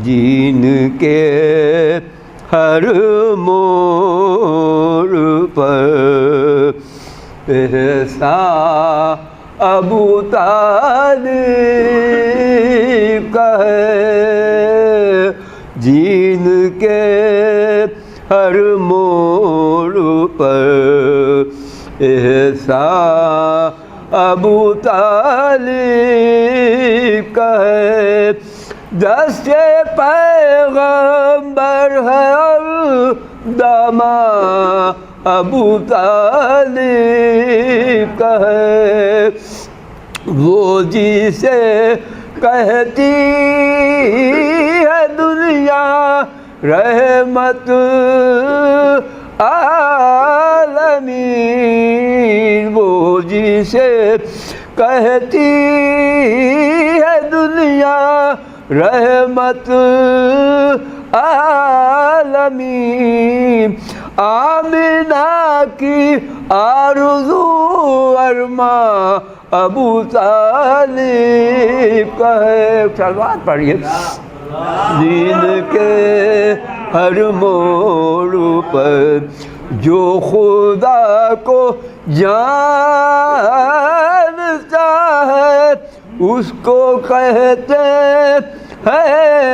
جین کے ہر موڑ پر احسان ابو طالب کا ہے، جین کے ہر موڑ پر احسان ابو طالب کا ہے، دست پیغمبر ہے اور داماد ابو طالب کا ہے، وہ جسے کہتی ہے دنیا رحمت عالمین، وہ جسے کہتی ہے دنیا رحمت عالمین، آمنہ کی آرزو ارمان ابو طالب کا ہے۔ سلوات پڑھیے۔ دین کے ہر موڑ پر جو خدا کو جانتا ہے اس کو کہتے ہیں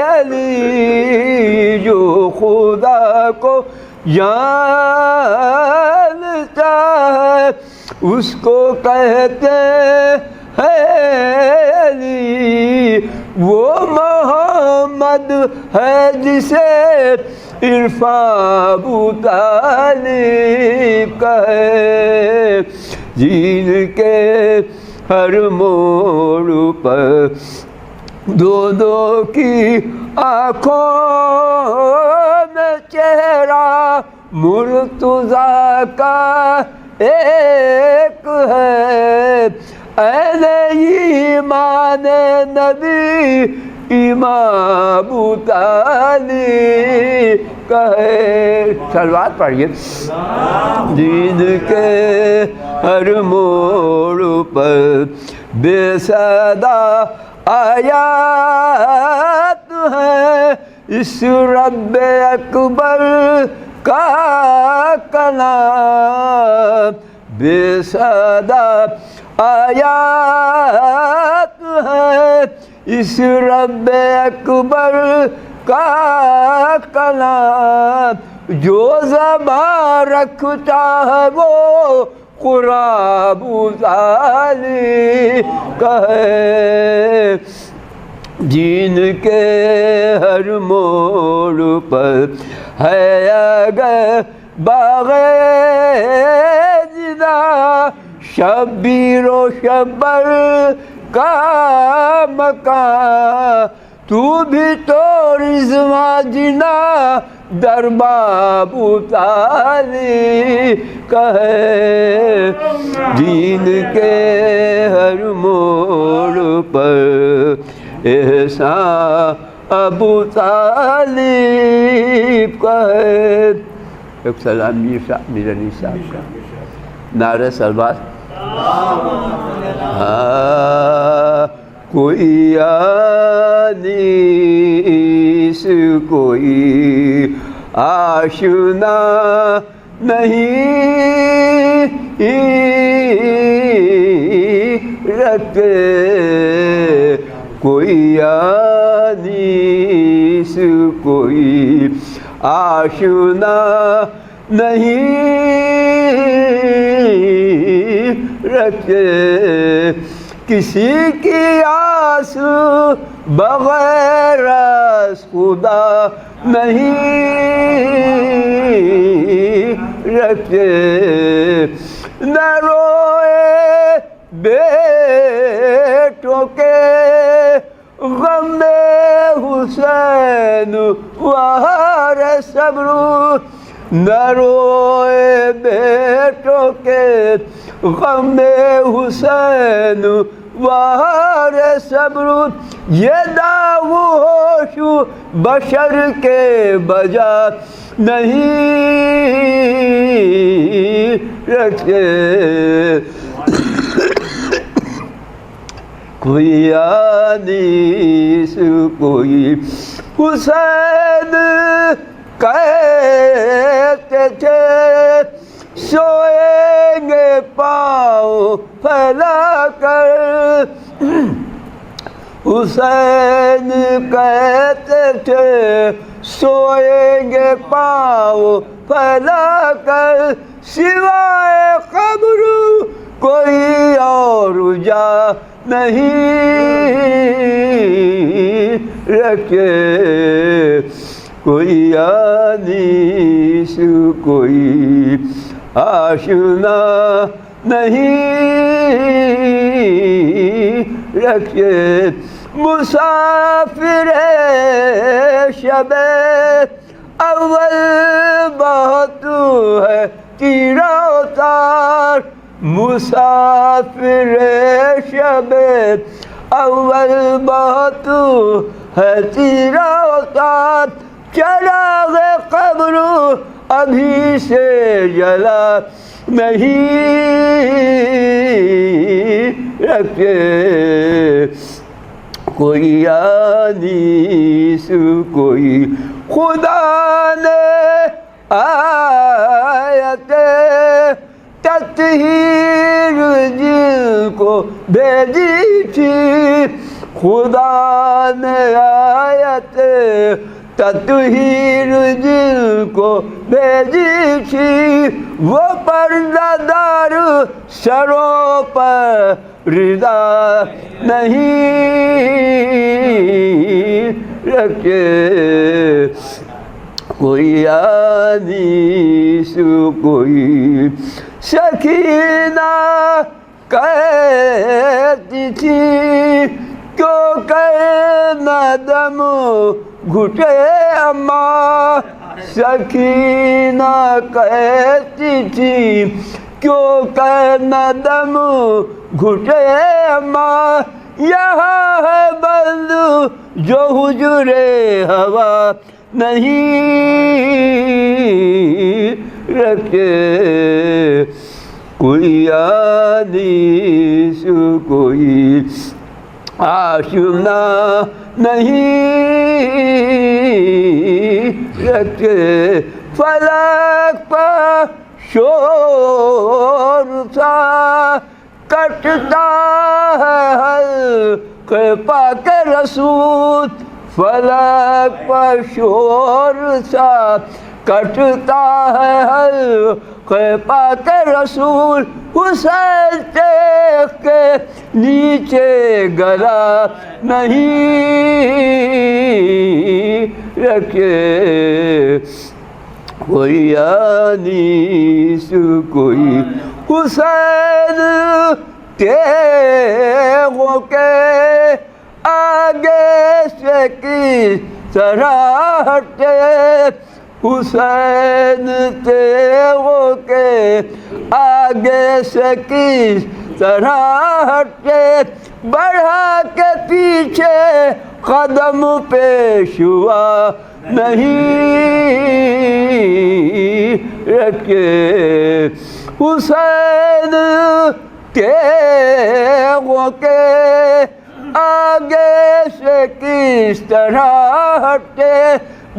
علی، جو خدا کو جانتا ہے اس کو کہتے ہیں علی، وہ محمد ہے جسے عرفان ابو طالب کا ہے، جین کے ہر موڑ پر دونوں کی آنکھوں میں چہرہ مرتضیٰ کا ایک ہے، عین ایمان نبی امام ابو طالب کا ہے۔ سلوات پڑھیے۔ دین کے ہر موڑ پر بے صدا آیات ہے اس رب اکبر کا کلام، بے صدا آیات ہے اس رب اکبر کا کلام، جو زبان رکھتا ہے وہ قرآن ابو طالب کا ہے، جین کے ہر موڑ پر ہے اگر باغ جنا شبیر و شبر کا مکان، تو بھی تو رضوان جنا دربار ابو طالب کا ہے، دین کے ہر موڑ پر احسان ابو طالب کا ہے۔ ایک سلام میر علی صاحب کا نعرہ سلوات۔ کوئی انیس کوئی آشنا نہیں رکھتے، کوئی انیس کوئی آشنا نہیں رکھتے، کسی کی آس بغیر از خدا نہیں رکھتے، نہ روئے بیٹوں کے غم حسین وہر صبر، نہ روئے بیٹوں کے غم حسین وہر صبر، یہ داغ ہوش بشر کے بجا نہیں رکھتے، کوئی انیس کوئی حسین کہتے تھے سوئیں گے پاؤں پھیلا کر، حسین کہتے تھے سوئیں گے پاؤں پھیلا کر، سوائے قبر کوئی اور جا نہیں رکھے، کوئی انیس کوئی آشنا نہیں رکھے، مسافر شب اول بہت ہے تیرا اتار، مسافر شب اول بہت ہے تیرا اتار، چراغ قبر ابھی سے جلا نہیں رکھے، کوئی انیس کوئی، خدا نے آیت تطہیر جن کو بھیجی تھی، خدا نے آیت تطہیر جن کو بھیجی تھی، وہ پردہ دار سروں پر رضا نہیں رکھے، کوئی انیس کوئی، سکینہ کہتی تھی کیوں کرنا دم گھٹے اماں، سکینہ کہتی تھی کیوں کرنا دم گھٹے اماں، یہاں ہے بند جو حجرے ہوا نہیں رکھے، کوئی انیس کوئی آشنا نہیں رکھے، فلک پر شور تھا کٹتا ہے حلق پاک رسول، فلک پر شور تھا کٹتا ہے حلق پاک رسول، حسین دیکھ کے نیچے گلا نہیں رکھے، کوئی انیس کوئی، حسین تیغوں کے آگے سے کس طرح ہٹے، حسین تیغوں کے آگے سے کس طرح ہٹے، بڑھا کے پیچھے قدم پیشوا نہیں رکھے، حسین تیغوں کے آگے سے کس طرح ہٹے،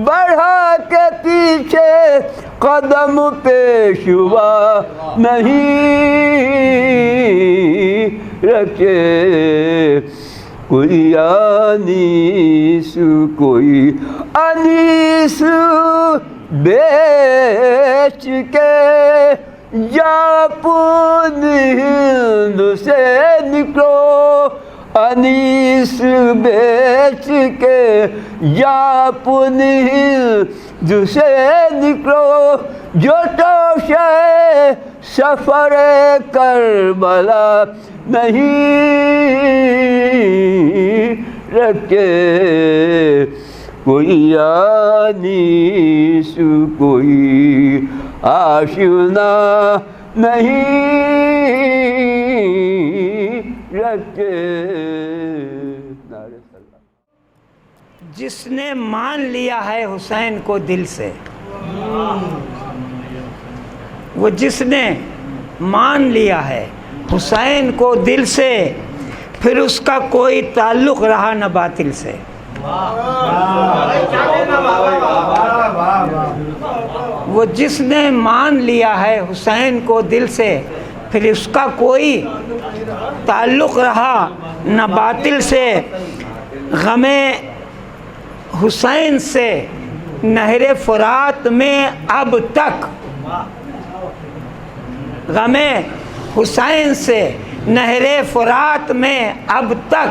بڑھا کے پیچھے قدم پیشوا نہیں رکھے، کوئی انیس کوئی، انیس بیچ کے اپنی ہند سے نکلو، انیس بیچ کے اپنی ہند سے نکلو، جو توشہ سفر کربلا نہیں رکھے، کوئی انیس کوئی آشنا نہیں رکھے۔ جس نے مان لیا ہے حسین کو دل سے، وہ جس نے مان لیا ہے حسین کو دل سے، پھر اس کا کوئی تعلق رہا نہ باطل سے۔ وہ جس نے مان لیا ہے حسین کو دل سے، پھر اس کا کوئی تعلق رہا نہ باطل سے، غم حسین سے نہر فرات میں اب تک، غم حسین سے نہر فرات میں اب تک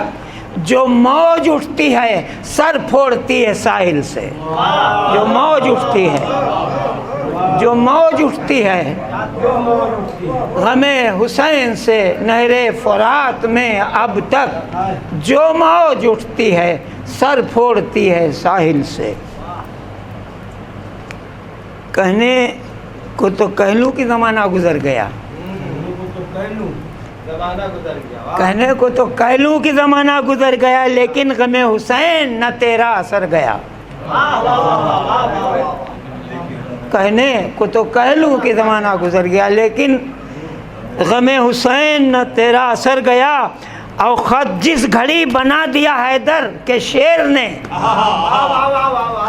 جو موج اٹھتی ہے سر پھوڑتی ہے ساحل سے، جو موج اٹھتی ہے، جو موج اٹھتی ہے غم حسین سے نہر فرات میں اب تک، جو موج اٹھتی ہے سر پھوڑتی ہے ساحل سے۔ کہنے کو تو کہلوں کہ زمانہ گزر گیا، کہنے کو تو کہلوں کہ زمانہ گزر گیا، لیکن غم حسین نہ تیرا اثر گیا۔ کہنے کو تو کہلوں کہ زمانہ گزر گیا، لیکن غم حسین نہ تیرا اثر گیا، اور خط جس گھڑی بنا دیا حیدر کے شیر نے،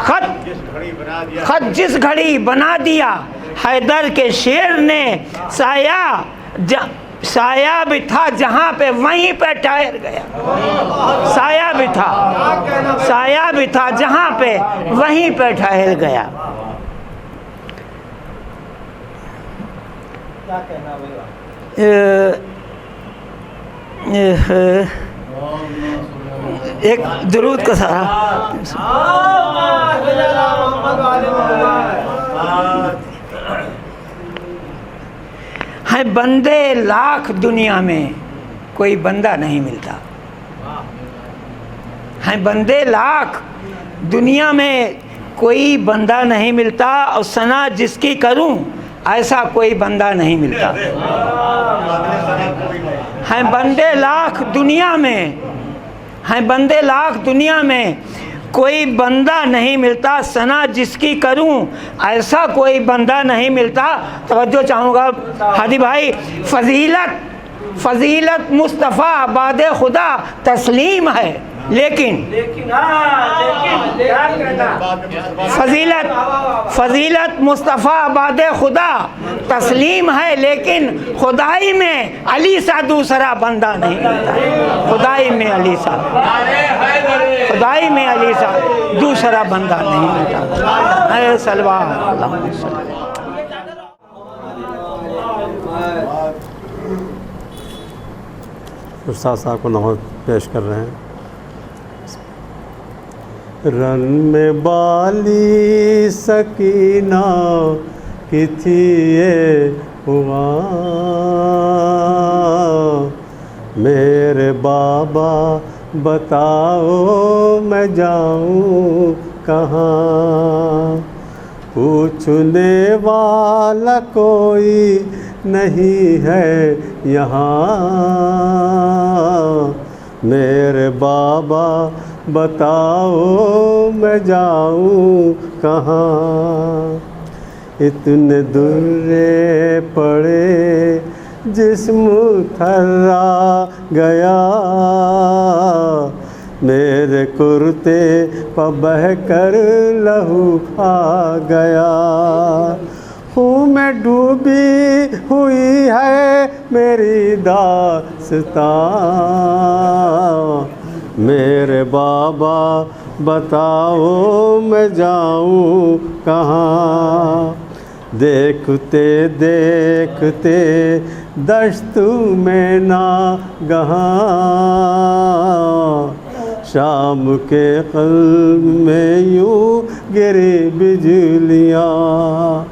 خط جس گھڑی بنا دیا حیدر کے شیر نے، سایہ بھی تھا جہاں پہ وہیں پہ ٹھہر گیا، سایہ بھی تھا، سایہ بھی تھا جہاں پہ وہیں پہ ٹھہر گیا۔ ایک درود کا سارا ہے، بندے لاکھ دنیا میں کوئی بندہ نہیں ملتا، ہے بندے لاکھ دنیا میں کوئی بندہ نہیں ملتا، اور ثنا جس کی کروں ایسا کوئی بندہ نہیں ملتا، ہیں بندے لاکھ دنیا میں، ہیں بندے لاکھ دنیا میں کوئی بندہ نہیں ملتا، ثنا جس کی کروں ایسا کوئی بندہ نہیں ملتا۔ توجہ چاہوں گا ہادی بھائی، فضیلت مصطفیٰ بعد خدا تسلیم ہے، لیکن فضیلت مصطفیٰ بعد خدا تسلیم ہے، لیکن خدائی میں علی سا دوسرا بندہ نہیں ملتا، خدائی میں علی سا، خدائی میں علی سا دوسرا بندہ نہیں ملتا۔ اے صلوات اللہ استاد صاحب کو نعت پیش کر رہے ہیں۔ رن میں بالی سکینہ کی تھی یہ ہوا، میرے بابا بتاؤ میں جاؤں کہاں، پوچھنے والا کوئی نہیں ہے یہاں، میرے بابا بتاؤ میں جاؤں کہاں، اتنے درے پڑے جسم تھرا گیا، میرے کرتے پہ بہہ کر لہو کھا گیا، خون میں ڈوبی ہوئی ہے میری داستاں، میرے بابا بتاؤ میں جاؤں کہاں، دیکھتے دیکھتے دشت میں ناگہاں، شام کے قلب میں یوں گری بجلیاں،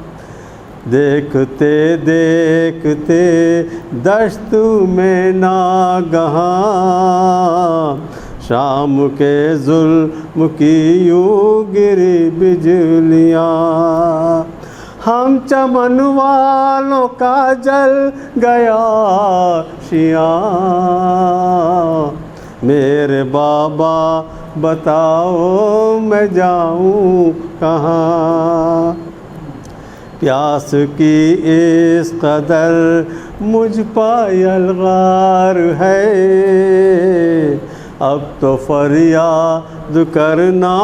دیکھتے دیکھتے دشت میں ناگہاں، شام کے ظلم کی یوں گری بجلیاں، ہم چمن والوں کا جل گیا شیاں، میرے بابا بتاؤ میں جاؤں کہاں، پیاس کی اس قدر مجھ پہ یلغار ہے، اب تو فریاد کرنا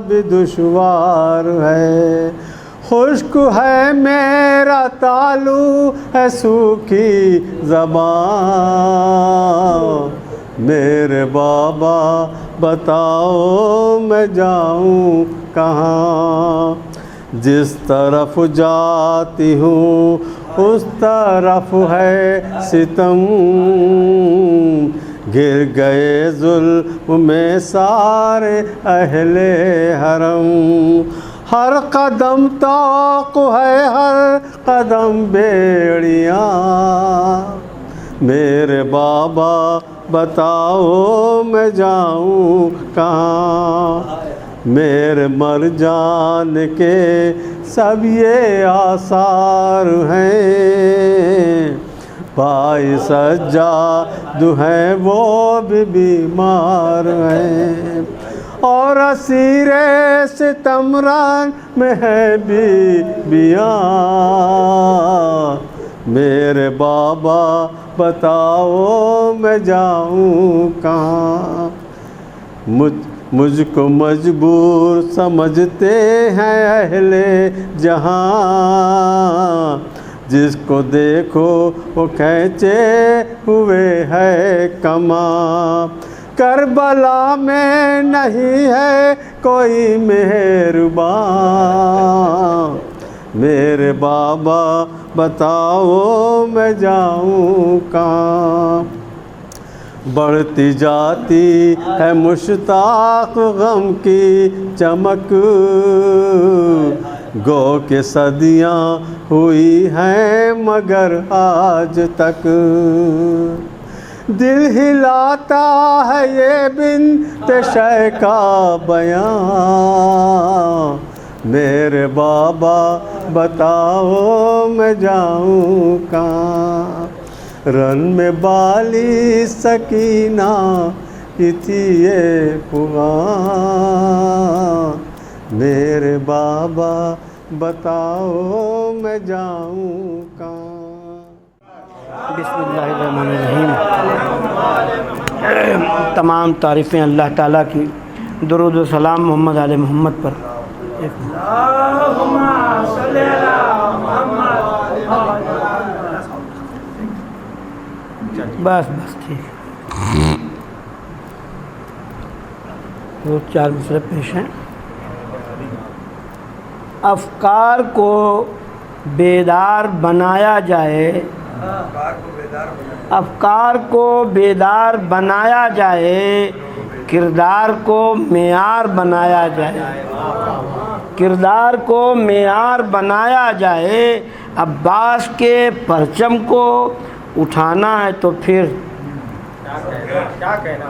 بھی دشوار ہے، خشک ہے میرا تالو ہے سوکھی زبان، میرے بابا بتاؤ میں جاؤں کہاں، جس طرف جاتی ہوں اس طرف ہے ستم، گر گئے ظلم میں سارے اہل حرم، ہر قدم طوق ہے ہر قدم بیڑیاں، میرے بابا بتاؤ میں جاؤں کہاں، میرے مر جانے کے سب یہ آثار ہیں، بھائی سجاد ہیں وہ بھی بیمار ہیں، اور اسیر ستمران میں ہے بیاں، میرے بابا بتاؤ میں جاؤں کہاں، مجھ کو مجبور سمجھتے ہیں اہل جہاں، جس کو دیکھو وہ کھینچے ہوئے ہے کماں، کربلا میں نہیں ہے کوئی مہربان، میرے بابا بتاؤ میں جاؤں کہاں، بڑھتی جاتی ہے مشتاق غم کی چمک، گو کہ صدیاں ہوئی ہیں مگر آج تک، دل ہلاتا ہے یہ بنت شے کا بیان، میرے بابا بتاؤ میں جاؤں کہاں، رن میں بالی سکینہ کی تھی یہ پغاں، میرے بابا بتاؤ میں جاؤں کہاں۔ بسم اللہ الرحمن الرحیم۔ تمام تعریفیں اللہ تعالیٰ کی، درود و سلام محمد علیہ محمد پر۔ بس ٹھیک، دو چار مصرے پیش ہیں۔ افکار کو بیدار بنایا جائے، افکار کو بیدار بنایا جائے، کردار کو معیار بنایا جائے، کردار کو معیار بنایا جائے، عباس کے پرچم کو اٹھانا ہے تو پھر،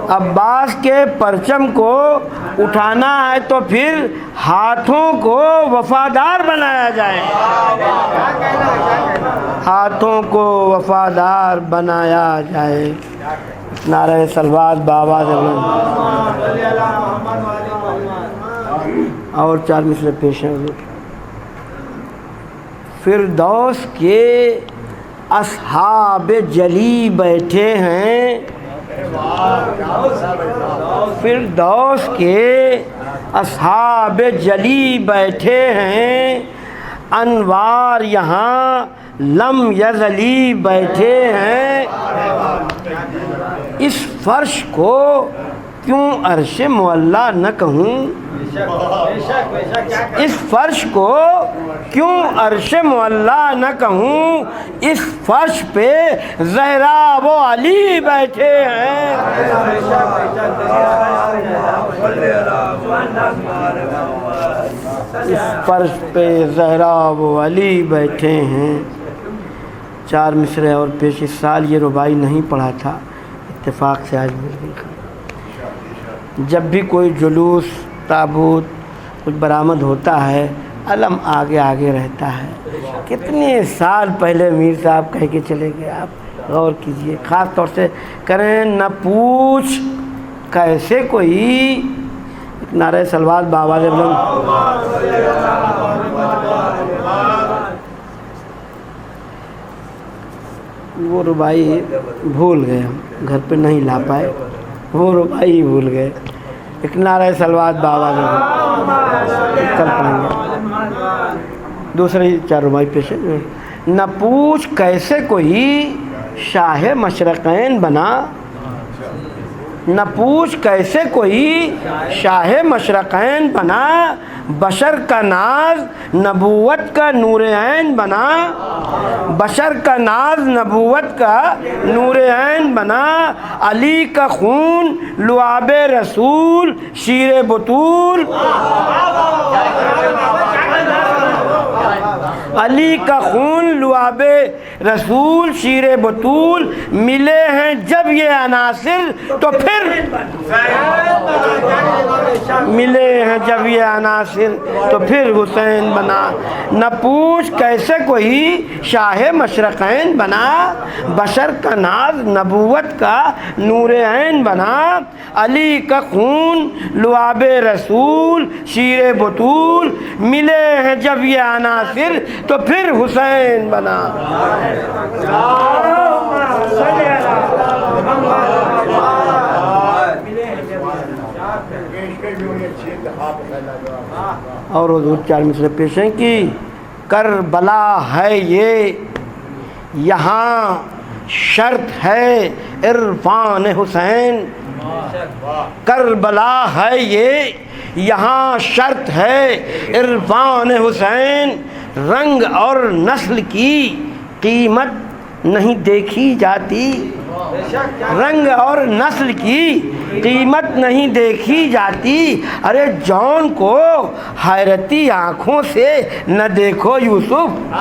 عباس کے پرچم کو اٹھانا ہے تو پھر ہاتھوں کو وفادار بنایا جائے، ہاتھوں کو وفادار بنایا جائے۔ نعرہ صلوات بآواز بلند۔ اور چار مصرے پیش ہیں حضور۔ فردوس کے اصحاب جلی بیٹھے ہیں، فردوس کے اصحاب جلی بیٹھے ہیں، انوار یہاں لم یزلی بیٹھے ہیں، اس فرش کو کیوں عرش معلیٰ نہ کہوں، اس فرش کو کیوں عرش معلیٰ نہ کہوں، اس فرش پہ زہرا و علی بیٹھے ہیں، اس فرش پہ زہرا و علی بیٹھے ہیں۔ چار مصرے اور پیش۔ اس سال یہ رباعی نہیں پڑھا تھا، اتفاق سے آج مل گئی۔ جب بھی کوئی جلوس تابوت کچھ برآمد ہوتا ہے، علم آگے آگے رہتا ہے۔ کتنے سال پہلے میر صاحب کہہ کے چلے گئے، آپ غور کیجئے، خاص طور سے کریں نہ پوچھ کیسے کوئی، نعرہ صلوات بآواز بلند۔ وہ رباعی بھول گئے، ہم گھر پہ نہیں لا پائے، وہ ربائی بھول گئے. ایک نعرہ سلوات بابا نے کل پڑھیں گے. دوسری 4 ربائی پیش ہے. نہ پوچھ کیسے کوئی شاہ مشرقین بنا، نہ پوچھ کیسے کوئی شاہ مشرقین بنا، بشر کا ناز نبوت کا نور عین بنا، بشر کا ناز نبوت کا نور عین بنا. علی کا خون لعاب رسول شیر بطول، علی کا خون لعاب رسول شیر بطول. ملے ہیں جب یہ عناصر تو پھر، ملے ہیں جب یہ عناصر تو پھر حسین بنا. نہ پوچھ کیسے کوئی شاہ مشرقین بنا، بشر کا ناز نبوت کا نور عین بنا. علی کا خون لعاب رسول شیر بطول. ملے ہیں جب یہ عناصر تو پھر حسین بنا. اور حضور 4 مصرع پیش ہیں کہ کربلا ہے یہ یہاں شرط ہے عرفان حسین. کربلا ہے یہ یہاں شرط ہے عرفان حسین. رنگ اور نسل کی قیمت نہیں دیکھی جاتی، رنگ اور نسل کی قیمت نہیں دیکھی جاتی. ارے جان کو حیرتی آنکھوں سے نہ دیکھو یوسف،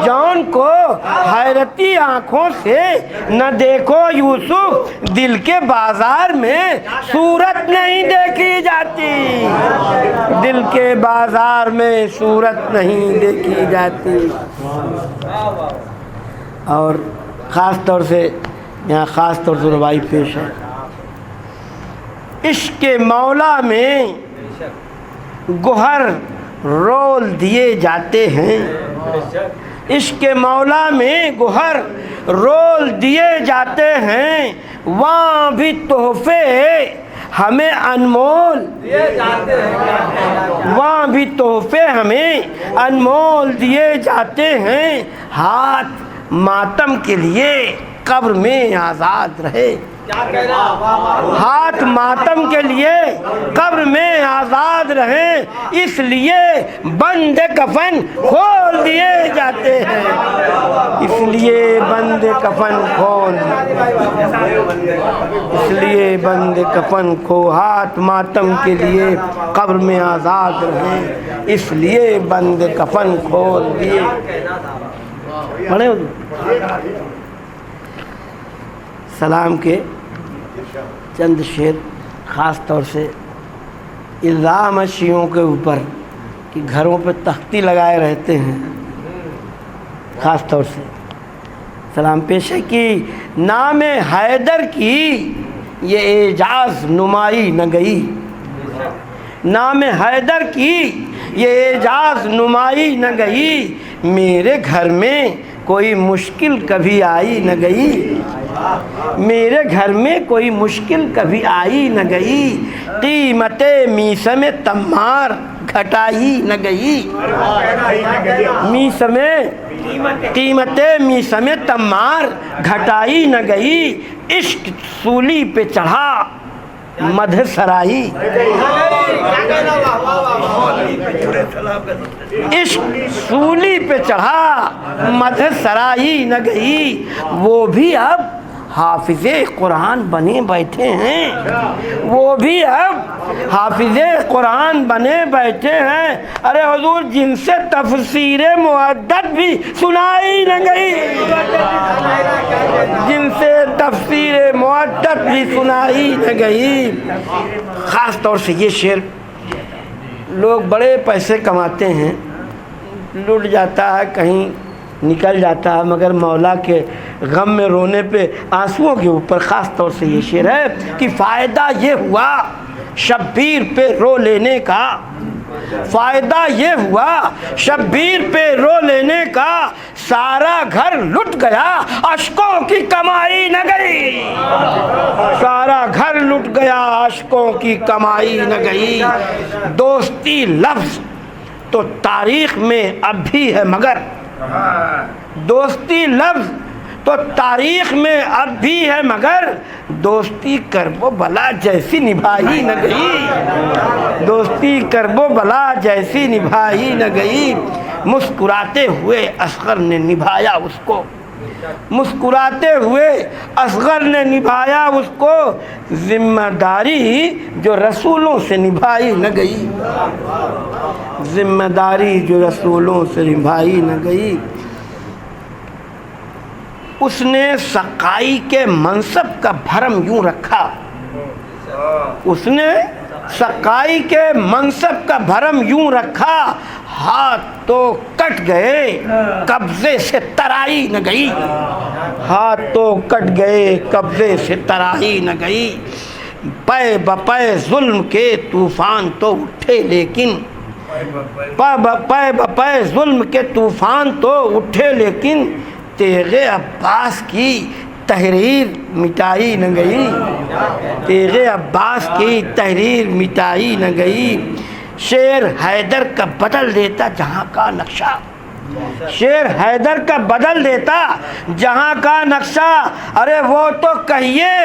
جان کو حیرتی آنکھوں سے نہ دیکھو یوسف. دل کے بازار میں صورت نہیں دیکھی جاتی، دل کے بازار میں صورت نہیں دیکھی جاتی. اور خاص طور سے یہاں خاص طور سے ربائی پیش ہے. عشق مولا میں گوہر رول دیے جاتے ہیں، عشق مولا میں گوہر رول دیے جاتے ہیں. وہاں بھی تحفے ہمیں انمول دیے جاتے ہیں، وہاں بھی تحفے ہمیں انمول دیے جاتے ہیں. ہاتھ ماتم کے لیے قبر میں آزاد رہے، ہاتھ ماتم کے لیے قبر میں آزاد رہے، اس لیے بند کفن کھول دیے جاتے ہیں، اس لیے بند کفن کھول، اس لیے بند کفن کھو. ہاتھ ماتم کے لیے قبر میں آزاد رہے، اس لیے بند کفن کھول دیے. پڑھے سلام کے چند شعر خاص طور سے الزام ہے شیعوں کے اوپر کہ گھروں پہ تختی لگائے رہتے ہیں. خاص طور سے سلام پیش ہے کہ نام حیدر کی یہ اعجاز نمائی نہ گئی، نام حیدر کی یہ اعجاز نمائی نہ گئی. میرے گھر میں کوئی مشکل کبھی آئی نہ گئی، میرے گھر میں کوئی مشکل کبھی آئی نہ گئی. قیمت میسم تمار گھٹائی نہ گئی، قیمت میسم تمار گھٹائی نہ گئی. عشق سولی پہ چڑھا مدھ سرائی، عشق سولی پہ چڑھا مدھ سرائی نہ گئی. وہ بھی اب حافظ قرآن بنے بیٹھے ہیں، وہ بھی اب حافظ قرآن بنے بیٹھے ہیں. ارے حضور جن سے تفسیر معدد بھی سنائی نہ گئی، جن سے تفسیر معدد بھی سنائی نہ گئی. خاص طور سے یہ شعر لوگ بڑے پیسے کماتے ہیں، لٹ جاتا ہے کہیں نکل جاتا ہے، مگر مولا کے غم میں رونے پہ آنسوؤں کے اوپر خاص طور سے یہ شعر ہے کہ فائدہ یہ ہوا شبیر پہ رو لینے کا، فائدہ یہ ہوا شبیر پہ رو لینے کا، سارا گھر لٹ گیا اشکوں کی کمائی نہ گئی، سارا گھر لٹ گیا اشکوں کی کمائی نہ گئی۔ دوستی لفظ تو تاریخ میں اب بھی ہے مگر، دوستی لفظ تو تاریخ میں اب بھی ہے مگر، دوستی کرب و بلا جیسی نبھائی نہ گئی، دوستی کرب و بلا جیسی نبھائی نہ گئی۔ مسکراتے ہوئے اصغر نے نبھایا اس کو، مسکراتے ہوئے اصغر نے نبھایا اس کو، ذمہ داری جو رسولوں سے نبھائی نہ گئی، ذمہ داری جو رسولوں سے نبھائی نہ گئی۔ اس نے سقائی کے منصب کا بھرم یوں رکھا، اس نے سقائی کے منصب کا بھرم یوں رکھا، ہاتھ تو کٹ گئے قبضے سے ترائی نہ گئی، ہاتھ تو کٹ گئے قبضے سے ترائی نہ گئی۔ پے بپے ظلم کے طوفان تو اٹھے لیکن، پے بپے ظلم کے طوفان تو اٹھے لیکن، تیغ عباس کی تحریر مٹائی نہ گئی، تیغ عباس کی تحریر مٹائی نہ گئی۔ شیر حیدر کا بدل دیتا جہاں کا نقشہ، شیر حیدر کا بدل دیتا جہاں کا نقشہ، ارے وہ تو کہیے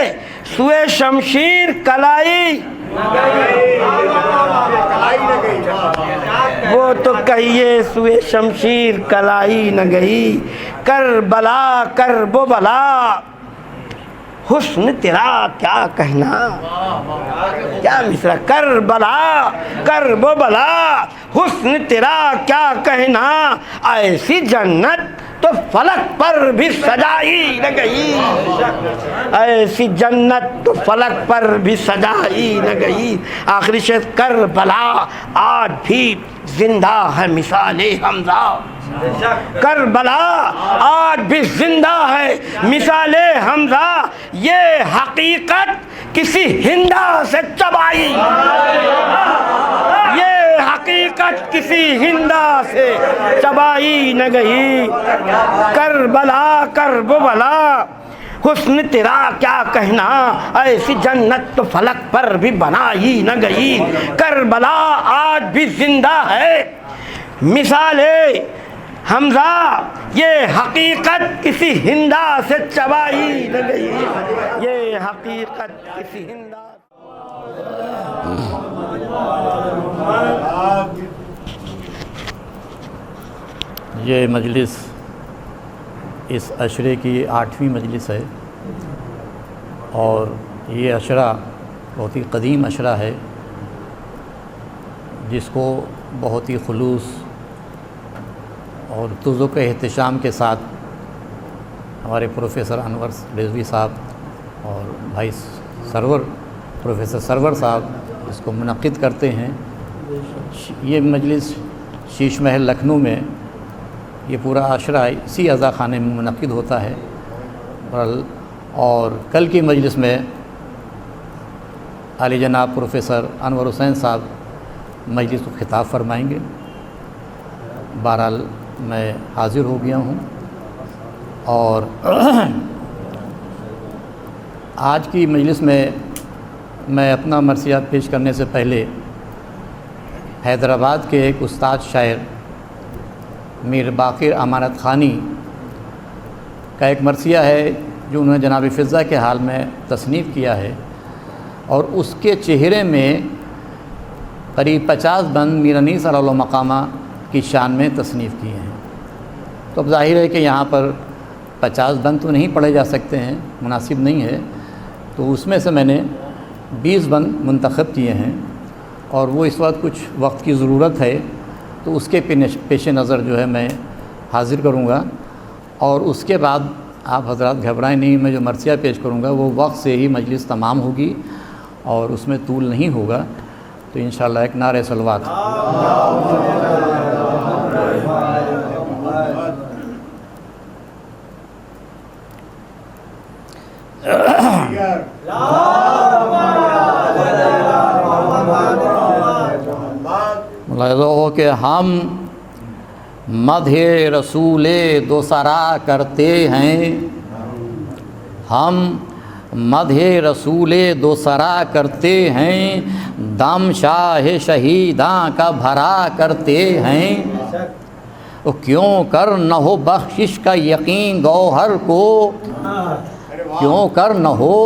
سوئے شمشیر کلائی، وہ تو کہیے سوئے شمشیر کلائی نہ گئی۔ کربلا کرب و بلا حسن تیرا کیا کہنا، کیا مصرع، کربلا کرب و بلا حسن تیرا کیا کہنا، ایسی جنت تو فلک پر بھی سجائی نہ گئی، ایسی جنت تو فلک پر بھی سجائی نہ گئی۔ آخری شعر، کربلا آج بھی زندہ ہے مثال حمزہ، کربلا آج بھی زندہ ہے مثال حمزہ، یہ حقیقت کسی ہندا سے چبائی، یہ حقیقت کسی ہندا سے چبائی نہ گئی۔ کربلا کرب و بلا حسن تیرا کیا کہنا، ایسی جنت تو فلک پر بھی بنائی نہ گئی۔ کربلا آج بھی زندہ ہے مثال حمزہ، یہ حقیقت کسی ہندا سے چبائی نہ گئی، یہ حقیقت کسی ہندا۔ یہ مجلس اس عشرے کی 8ویں مجلس ہے، اور یہ عشرہ بہت ہی قدیم عشرہ ہے، جس کو بہت ہی خلوص اور تذوق احتشام کے ساتھ ہمارے پروفیسر انور رضوی صاحب اور بھائی سرور پروفیسر سرور صاحب اس کو منعقد کرتے ہیں۔ یہ مجلس شیش محل لکھنؤ میں یہ پورا عشرہ اسی عزا خانے میں منعقد ہوتا ہے، اور کل کی مجلس میں عالی جناب پروفیسر انور حسین صاحب مجلس کو خطاب فرمائیں گے۔ بہرحال میں حاضر ہو گیا ہوں، اور آج کی مجلس میں اپنا مرثیہ پیش کرنے سے پہلے حیدرآباد کے ایک استاد شاعر میر باقر امانت خانی کا ایک مرثیہ ہے جو انہوں نے جناب فضہ کے حال میں تصنیف کیا ہے، اور اس کے چہرے میں قریب 50 بند میر انیس علیہ مقامہ کی شان میں تصنیف کیے ہیں۔ تو اب ظاہر ہے کہ یہاں پر 50 بند تو نہیں پڑھے جا سکتے ہیں، مناسب نہیں ہے، تو اس میں سے میں نے 20 بند منتخب کیے ہیں، اور وہ اس وقت کچھ وقت کی ضرورت ہے، تو اس کے پیش نظر جو ہے میں حاضر کروں گا، اور اس کے بعد آپ حضرات گھبرائیں نہیں، میں جو مرثیہ پیش کروں گا وہ وقت سے ہی مجلس تمام ہوگی اور اس میں طول نہیں ہوگا۔ تو انشاءاللہ ایک نعرہ صلوات۔ ملاحظہ ہو کہ ہم مدح رسول دوسرا کرتے ہیں، ہم مدح رسول دوسرا کرتے ہیں، دم شاہ شہیداں کا بھرا کرتے ہیں، کیوں کر نہ ہو بخشش کا یقین گوہر کو، کیوں کر نہ ہو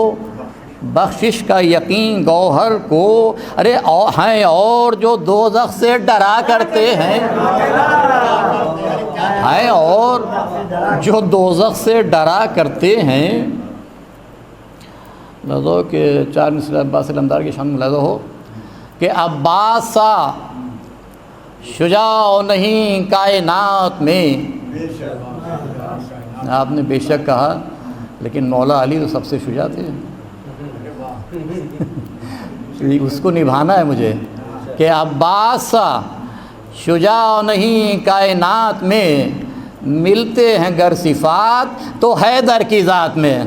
بخشش کا یقین گوہر کو، ارے ہیں اور جو دوزخ سے ڈرا کرتے ہیں، ہیں اور جو دوزخ سے ڈرا کرتے ہیں۔ ملاحظہ کہ 4 مصرع عباس علمدار کی شان ملاحظہ ہو کہ عباس سا شجاع نہیں کائنات میں، آپ نے بے شک کہا لیکن مولا علی تو سب سے شجاع تھے، اس کو نبھانا ہے مجھے کہ عباس سا شجاع نہیں کائنات میں، ملتے ہیں گر صفات تو حیدر کی ذات میں،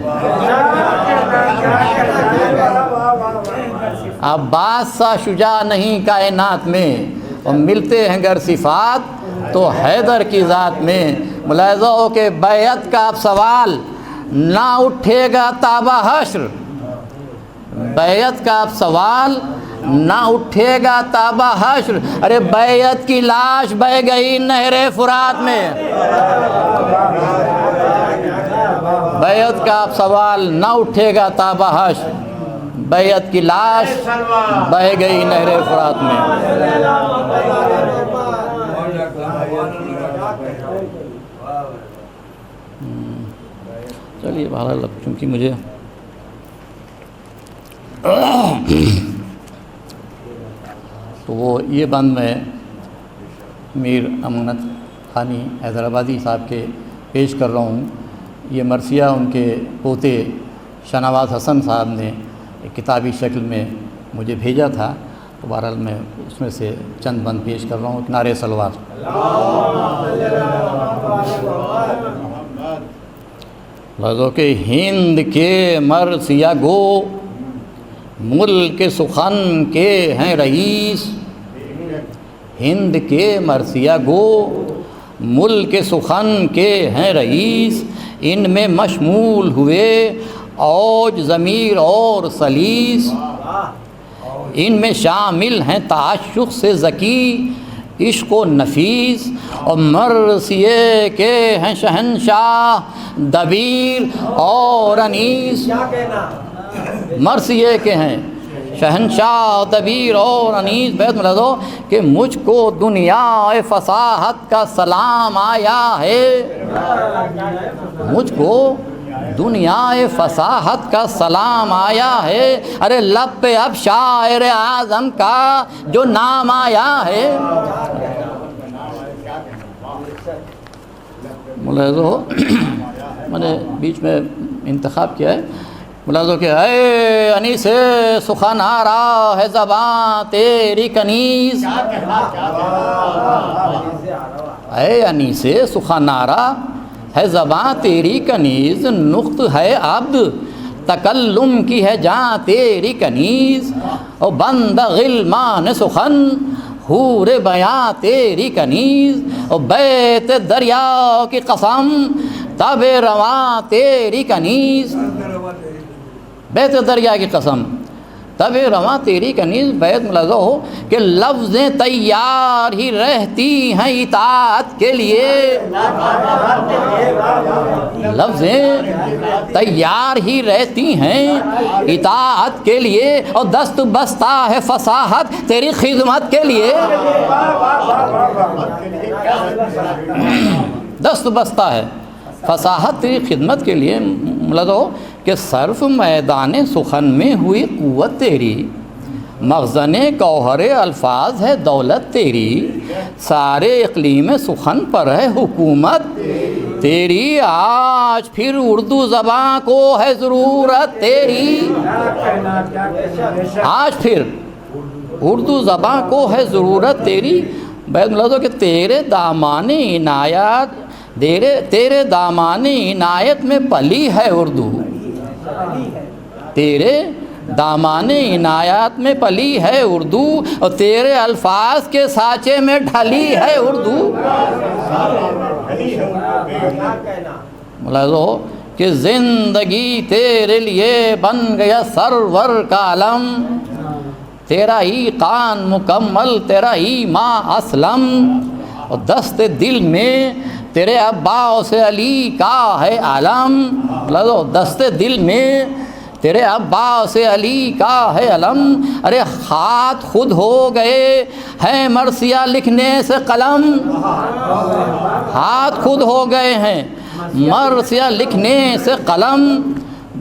عباس سا شجاع نہیں کائنات میں، اور ملتے ہیں گر صفات تو حیدر کی ذات میں۔ ملاحظہ ہو کہ بیعت کا اب سوال نہ اٹھے گا تابہ حشر، بیعت کا اب سوال نہ اٹھے گا تابہ حشر، ارے بیعت کی لاش بہہ گئی نہر فرات میں، بیعت کا اب سوال نہ اٹھے گا تابہ حشر، بیعت کی لاش بہہ گئی نہر فرات میں۔ چلیے بہرحال چونکہ مجھے تو وہ یہ بند میں میر امانت خانی حیدرآبادی صاحب کے پیش کر رہا ہوں۔ یہ مرثیہ ان کے پوتے شاہنواز حسن صاحب نے ایک کتابی شکل میں مجھے بھیجا تھا، تو بہرحال میں اس میں سے چند بند پیش کر رہا ہوں۔ نعرہ سلوات۔ لازو کہ ہند کے مرثیہ گو ملک سخن کے ہیں رئیس، ہند کے مرثیہ گو ملک سخن کے ہیں رئیس، ان میں مشمول ہوئے اوج ضمیر اور سلیس، ان میں شامل ہیں تعشق سے ذکی عشق و نفیس، اور مرثیے کے ہیں شہنشاہ دبیر اور انیس، مرثیے کے ہیں شہنشاہ دبیر اور انیس۔ بیت ملا دو کہ مجھ کو دنیا فصاحت کا سلام آیا ہے، مجھ کو دنیا فصاحت کا سلام آیا ہے، ارے لب پہ اب شاعر اعظم کا جو نام آیا ہے۔ ملاحظہ میں نے بیچ میں انتخاب کیا ہے، ملاحظہ کہ اے انیس سخنارا ہے زباں تیری کنیز، اے انیس سخنارا ہے زباں تیری کنیز، نقط ہے عبد تکلم کی ہے جاں تیری کنیز، اور بند غلمان سخن حور بیاں تیری کنیز، اور بیت دریا کی قسم تب رواں تیری کنیز، بیت دریا کی قسم تب رواں تیری کنیز۔ بیت ملاحظہ ہو کہ لفظیں تیار ہی رہتی ہیں اطاعت کے لیے، لفظیں تیار ہی رہتی ہیں اطاعت کے لیے، اور دست بستہ ہے فصاحت تیری خدمت کے لیے، دست بستہ ہے فصاحت تیری خدمت کے لیے۔ ملاحظہ ہو کہ صرف میدان سخن میں ہوئی قوت تیری، مخزن گوہر الفاظ ہے دولت تیری، سارے اقلیم سخن پر ہے حکومت تیری، آج پھر اردو زباں کو ہے ضرورت تیری، آج پھر اردو زباں کو ہے ضرورت تیری۔ بیت ملاحظہ کہ تیرے دامان عنایت، تیرے دامان عنایت میں پلی ہے اردو، تیرے دامان عنایات میں پلی ہے اردو، اور تیرے الفاظ کے سانچے میں ڈھلی ہے اردو۔ ملاحظہ ہو کہ زندگی تیرے لیے بن گیا سرور کا علم، تیرا ہی قان مکمل، تیرا ہی ماں اسلم، اور دست دل میں تیرے عباس علی کا ہے علم۔ ملاحظہ، دست دل میں تیرے عباس علی کا ہے علم۔ ارے ہاتھ خود ہو گئے ہیں مرثیہ لکھنے سے قلم، ہاتھ خود ہو گئے ہیں مرثیہ لکھنے سے قلم۔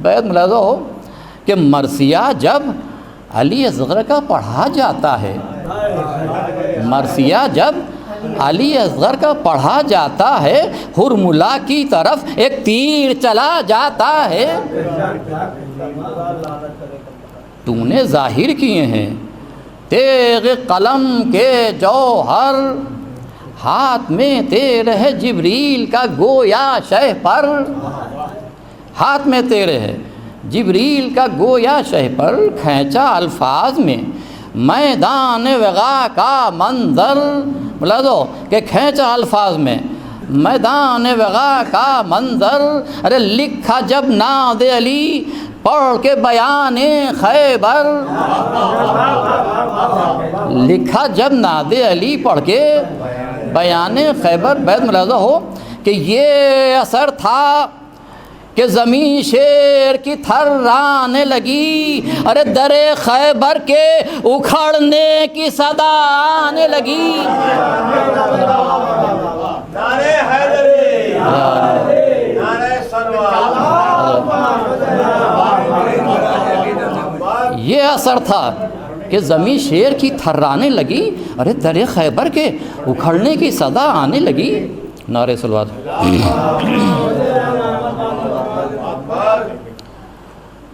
بیت ملاحظہ ہو کہ مرثیہ جب علی اصغر کا پڑھا جاتا ہے، مرثیہ جب علی اصغر کا پڑھا جاتا ہے، حرملا کی طرف ایک تیر چلا جاتا ہے۔ تو نے ظاہر کیے ہیں تیغ قلم کے جوہر، ہاتھ میں تیرے ہے جبریل کا گویا شہ پر، ہاتھ میں تیرے ہے جبریل کا گویا شہ پر، کھینچا الفاظ میں میدان وغا کا منظر۔ ملاحظہ کہ کھینچا الفاظ میں میدان وغا کا منظر۔ ارے لکھا جب ناد علی پڑھ کے بیان خیبر، لکھا جب ناد علی پڑھ کے بیان خیبر۔ بیت ملاحظہ ہو کہ یہ اثر تھا کہ زمین شیر کی تھرانے لگی، ارے در خیبر کے اکھڑنے کی صدا آنے لگی۔ نعرہ حیدری، نعرہ یہ اثر تھا کہ زمین شیر کی تھرانے لگی، ارے در خیبر کے اکھڑنے کی صدا آنے لگی۔ نعرہ صلوات۔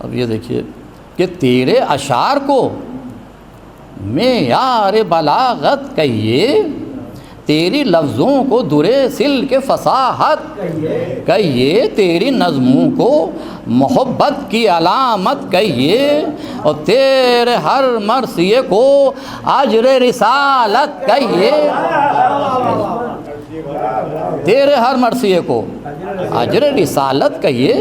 اب یہ دیکھیے کہ تیرے اشعار کو معیار بلاغت کہیے، تیری لفظوں کو درے سل کے فصاحت کہیے، تیری نظموں کو محبت کی علامت کہیے، اور تیرے ہر مرثیے کو اجر رسالت کہیے، تیرے ہر مرثیے کو اجر رسالت کہیے،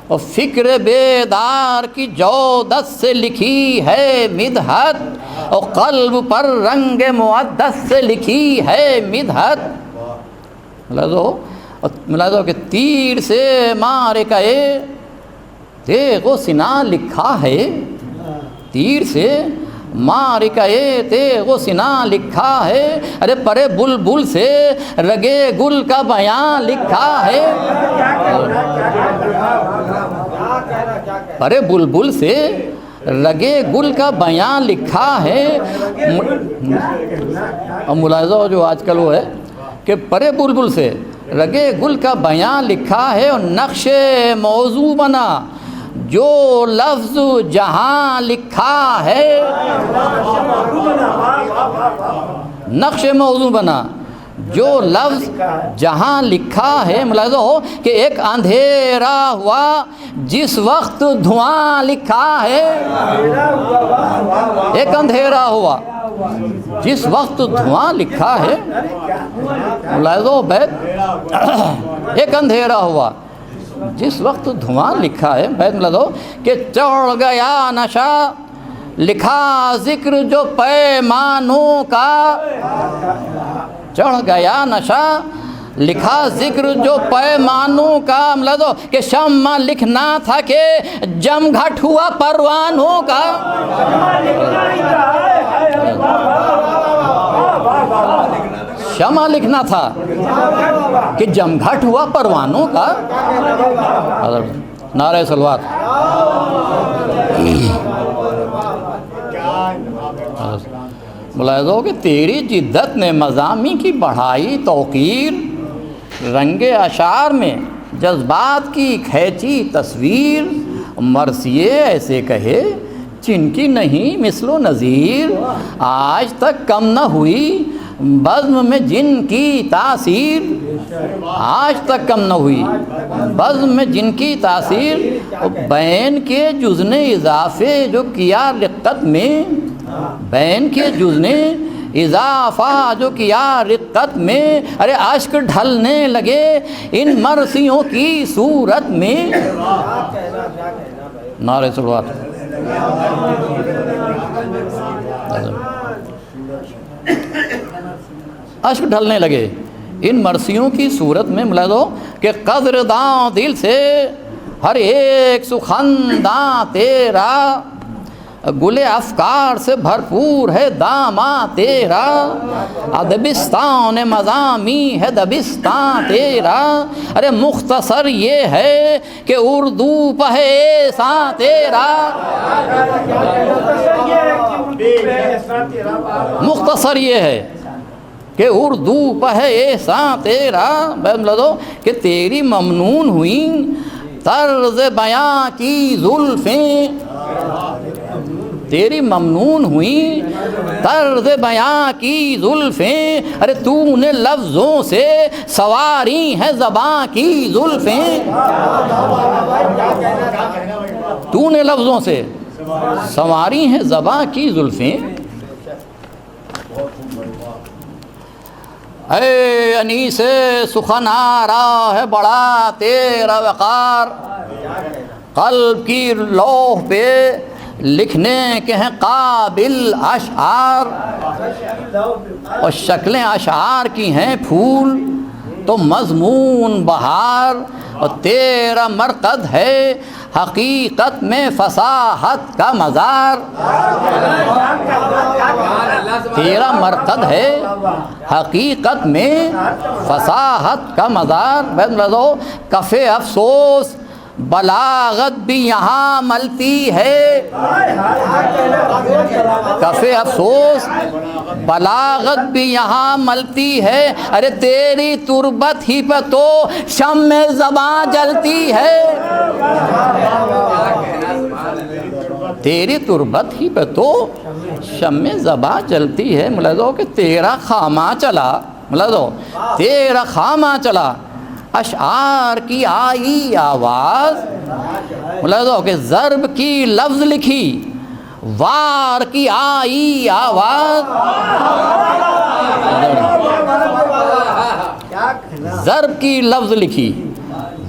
اور فکر بیدار کی جودت سے لکھی ہے مدحت، اور قلب پر رنگ مقدس سے لکھی ہے مدحت۔ ملاحظہ کہ تیر سے مار کہے تیغ و سنا لکھا ہے، تیر سے مار کہے تیغ و سنا لکھا ہے، ارے پرے بلبل سے رگے گل کا بیان لکھا ہے، پرے بلبل سے رگے گل کا بیان لکھا ہے۔ اور ملاحظہ جو آج کل وہ ہے کہ پرے بلبل سے رگے گل کا بیان لکھا ہے، اور نقش موضوع بنا جو لفظ جہاں لکھا ہے، نقش موضوع بنا جو لفظ جہاں لکھا ہے۔ ملاحظہ ہو کہ ایک اندھیرا ہوا جس وقت دھواں لکھا ہے، ایک اندھیرا ہوا جس وقت دھواں لکھا ہے۔ ملاحظہ بیت ایک اندھیرا ہوا جس وقت دھواں لکھا ہے۔ بیت ملاحظہ کہ چڑھ گیا نشہ لکھا ذکر جو پیمانوں کا، چڑھ گیا نشہ لکھا ذکر جو پیمانوں کا۔ ملاحظہ کہ شمع لکھنا تھا کہ جم گھٹ ہوا پروانوں کا، شمع لکھنا تھا کہ جم گھٹ ہوا پروانوں کا۔ نعرہ صلوات۔ ملاحظہ ہو کہ تیری جدت نے مضامین کی بڑھائی توقیر، رنگ اشعار میں جذبات کی کھینچی تصویر، مرثیے ایسے کہے جن کی نہیں مثل و نظیر، آج تک کم نہ ہوئی بزم میں جن کی تاثیر، آج تک کم نہ ہوئی بزم میں جن کی تاثیر، بین کے جز نے اضافے جو کیا رقت میں، بین کے جز نے اضافہ جو کیا رقت میں، ارے اشک ڈھلنے لگے ان مرثیوں کی صورت میں۔ نعرہ صلوات۔ اشک ڈھلنے لگے ان مرثیوں کی صورت میں، ملا دو کہ قدرداں دل سے ہر ایک سخنداں تیرا، گل افکار سے بھرپور ہے داماں تیرا، ادبستان مضامی ہے دبستان تیرا، ارے مختصر یہ ہے کہ اردو پہ ایسا تیرا، مختصر یہ ہے کہ اردو پہ ایسا تیرا، بملا دو کہ تیری ممنون ہوئیں طرز بیاں کی زلفیں، تیری ممنون ہوئیں طرز بیاں کی زلفیں، ارے تو نے لفظوں سے سواری ہے زباں کی زلفیں، تو نے لفظوں سے سواری ہے زباں کی زلفیں۔ اے انیس سخن آرا ہے بڑا تیرا وقار، قلب کی لوح پہ لکھنے کے ہیں قابل اشعار، اور شکلیں اشعار کی ہیں پھول تو مضمون بہار، اور تیرا مرقد ہے حقیقت میں فصاحت کا مزار، تیرا مرقد ہے حقیقت میں فصاحت کا مزار۔ کف افسوس بلاغت بھی یہاں ملتی ہے، کف افسوس بلاغت بھی یہاں ملتی ہے، ارے تیری تربت ہی پہ تو شمع زباں جلتی ہے، تیری تربت ہی پہ تو شمع زباں جلتی ہے۔ ملاحظہ کہ تیرا خامہ چلا، ملاحظہ تیرا خامہ چلا، اشعار کی آئی آواز، ملاحظہ کہ ضرب کی لفظ لکھی وار کی آئی آواز، ضرب کی لفظ لکھی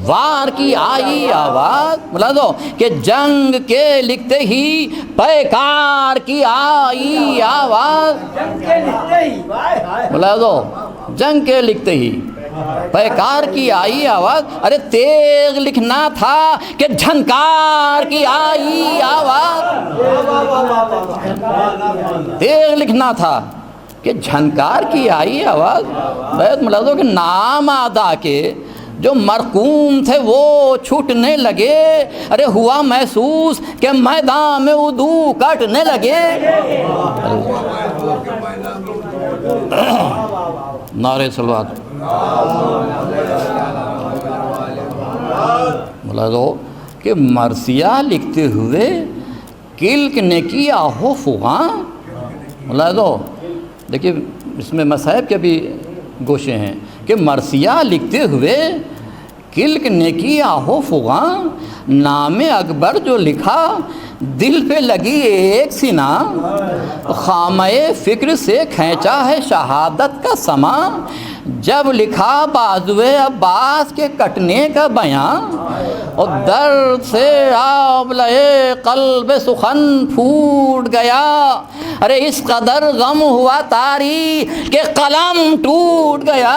وار کی آئی آواز، ملاحظہ کہ جنگ کے لکھتے ہی پیکار کی آئی آواز، ملاحظہ جنگ کے لکھتے ہی پیکار کی آئی آواز، ارے تیغ لکھنا تھا کہ جھنکار کی آئی آواز، تیغ لکھنا تھا کہ جھنکار کی آئی آواز۔ بیت ملاحظہ کہ نام ادا کے جو مرقوم تھے وہ چھوٹنے لگے، ارے ہوا محسوس کہ میدان میں اردو کٹنے لگے۔ نعرہ صلوات۔ ملاحظہ کہ مرثیہ لکھتے ہوئے کلک نے کی آہو فغاں، ملاحظہ دیکھیے اس میں مصائب کے بھی گوشے ہیں کہ مرثیہ لکھتے ہوئے کلک نے کی آہو فغاں، نام اکبر جو لکھا دل پہ لگی ایک سینہ، خامہ فکر سے کھینچا ہے شہادت کا سما، جب لکھا بازوے عباس کے کٹنے کا بیان، اور درد سے آبلے قلب سخن پھوٹ گیا، ارے اس قدر غم ہوا تاریخ کہ قلم ٹوٹ گیا۔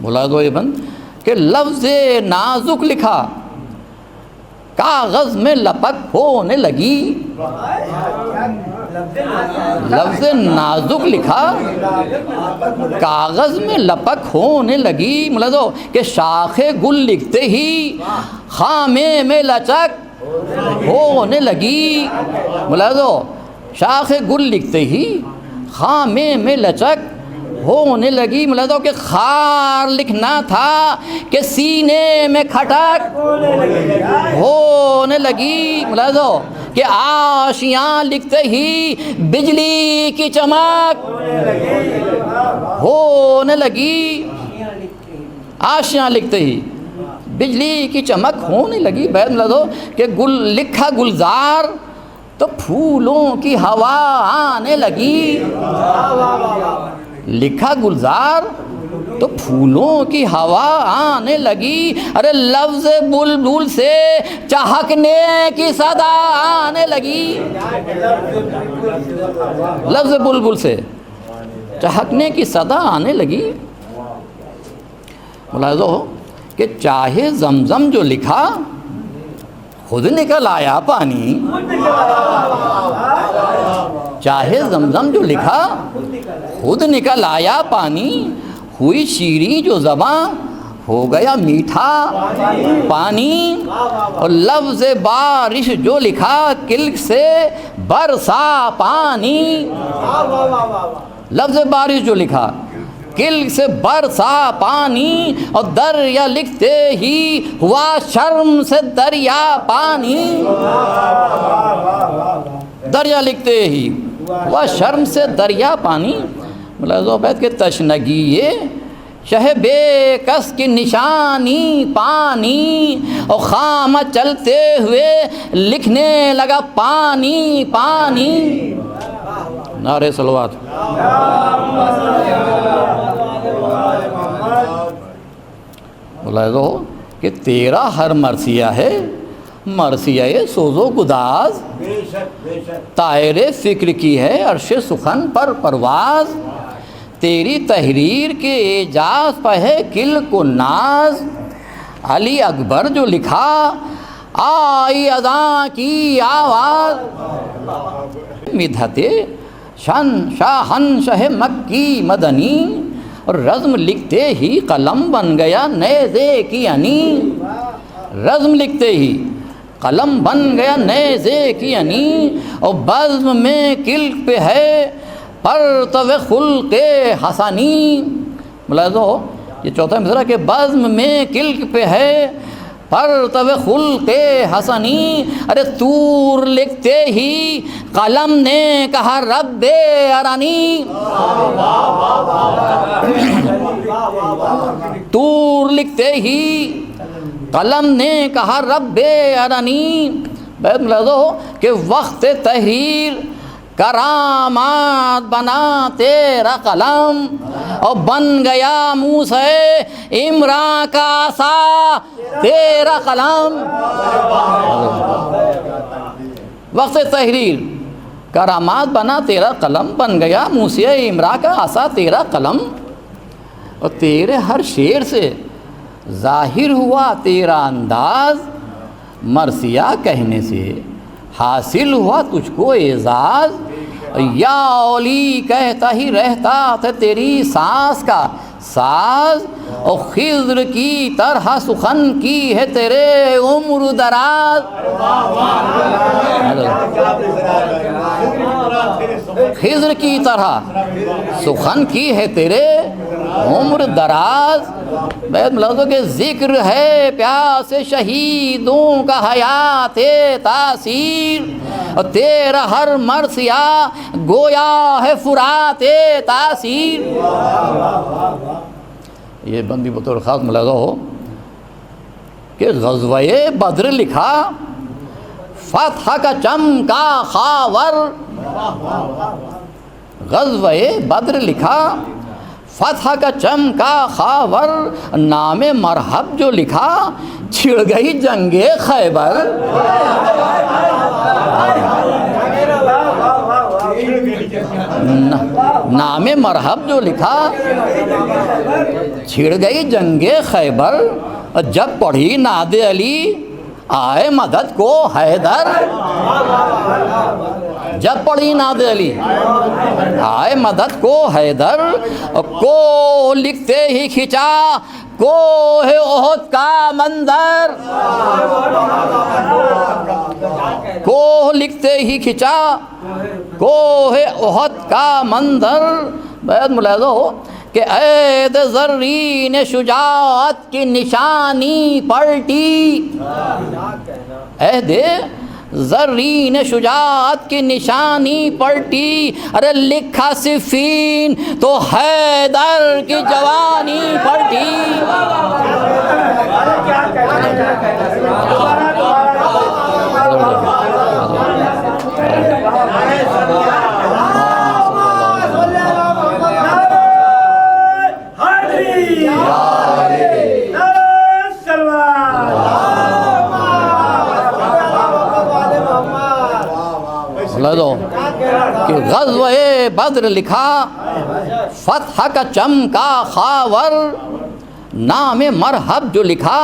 بلا دو یہ بند کہ لفظ نازک لکھا کاغذ میں لپک ہونے لگی، لفظ نازک لکھا کاغذ میں لپک ہونے لگی، ملاحظہ کہ شاخ گل لکھتے ہی خامے میں لچک ہونے لگی، ملاحظہ شاخ گل لکھتے ہی خامے میں لچک ہونے لگی، ملاحظہ کہ خار لکھنا تھا کہ سینے میں کھٹک ہونے لگی، ملاحظہ کہ آشیاں لکھتے ہی بجلی کی چمک ہونے لگی، آشیاں لکھتے ہی بجلی کی چمک ہونے لگی. بیت ملازو کہ لکھا گلزار تو پھولوں کی ہوا آنے لگی. لکھا گلزار تو پھولوں کی ہوا آنے لگی. ارے لفظ بلبل سے چہکنے کی صدا آنے لگی. لفظ بلبل سے چہکنے کی صدا آنے لگی. ملاحظہ ہو کہ چاہے زمزم جو لکھا خود نکل آیا پانی. چاہے زمزم جو لکھا خود نکل آیا پانی. ہوئی شیریں جو زباں ہو گیا میٹھا پانی. اور لفظ بارش جو لکھا کلک سے برسا پانی. لفظ بارش جو لکھا کلک سے برسا پانی. اور دریا لکھتے ہی ہوا شرم سے دریا پانی. دریا لکھتے ہی ہوا شرم سے دریا پانی. ملاحظہ بیت کے تشنگی یہ شہ بے کس کی نشانی پانی. اور خام چلتے ہوئے لکھنے لگا پانی پانی. نعرہ صلوات. ملاحظہ ہو کہ تیرا ہر مرثیہ ہے مرثیہ سوز و گداز. طائر فکر کی ہے عرش سخن پر پرواز. تیری تحریر کے اعجاز پہ ہے کل کو ناز. علی اکبر جو لکھا آئی اذاں کی آواز. مدحت شن شاہن شہ مکی مدنی. اور رزم لکھتے ہی قلم بن گیا نیزے کی انی. رزم لکھتے ہی قلم بن گیا نیزے کی انی. اور بزم میں کلک پہ ہے پرتو خلق حسنی. ملاحظہ ہو یہ چوتھا مصرع کہ بزم میں کلک پہ ہے پرتو خلق حسنی. ارے طور لکھتے ہی قلم نے کہا رب ارانی. طور لکھتے ہی قلم نے کہا رب ارانی. بیت ملاحظہ ہو کہ وقت تحریر کرامات بنا تیرا قلم. اور بن گیا موسیٰ عمران کا عصا تیرا قلم. وقت تحریر کرامات بنا تیرا قلم. بن گیا موسیٰ عمران کا عصا تیرا قلم. اور تیرے ہر شعر سے ظاہر ہوا تیرا انداز. مرثیہ کہنے سے حاصل ہوا تجھ کو اعزاز. یا اولی کہتا ہی رہتا تھا تیری سانس کا ساز. اور خضر کی طرح سخن کی ہے تیرے عمر دراز. خضر کی طرح سخن کی ہے تیرے عمر دراز. بیت ملاحظہ کہ ذکر ہے پیاس شہیدوں کا حیات تاثیر. اور تیرا ہر مرثیہ گویا ہے فرات تاثیر. یہ بندی بطور خاص ملاحظہ ہو کہ غزوہ بدر لکھا فتح کا چمکا خاور. غزوہ بدر لکھا فتح کا چمکا خاور. نام مرحب جو لکھا چھڑ گئی جنگ خیبر. نام مرحب جو لکھا چھڑ گئی جنگ خیبر. جب پڑھی ناد علی آئے مدد کو حیدر. جب پڑھی ناد علی آئے مدد کو حیدر. کو لکھتے ہی کھینچا کوہ احد کا منظر. کوہ لکھتے ہی کھینچا کوہ احد کا منظر. بیت ملاحظہ ہو کہ عید زرین شجاعت کی نشانی پلٹی. عہد زرین شجاعت کی نشانی پلٹی، ارے لکھا صفین تو حیدر کی جوانی پلٹی۔ کہ غزوہ بدر لکھا فتح کا چمکا خاور، نام مرحب جو لکھا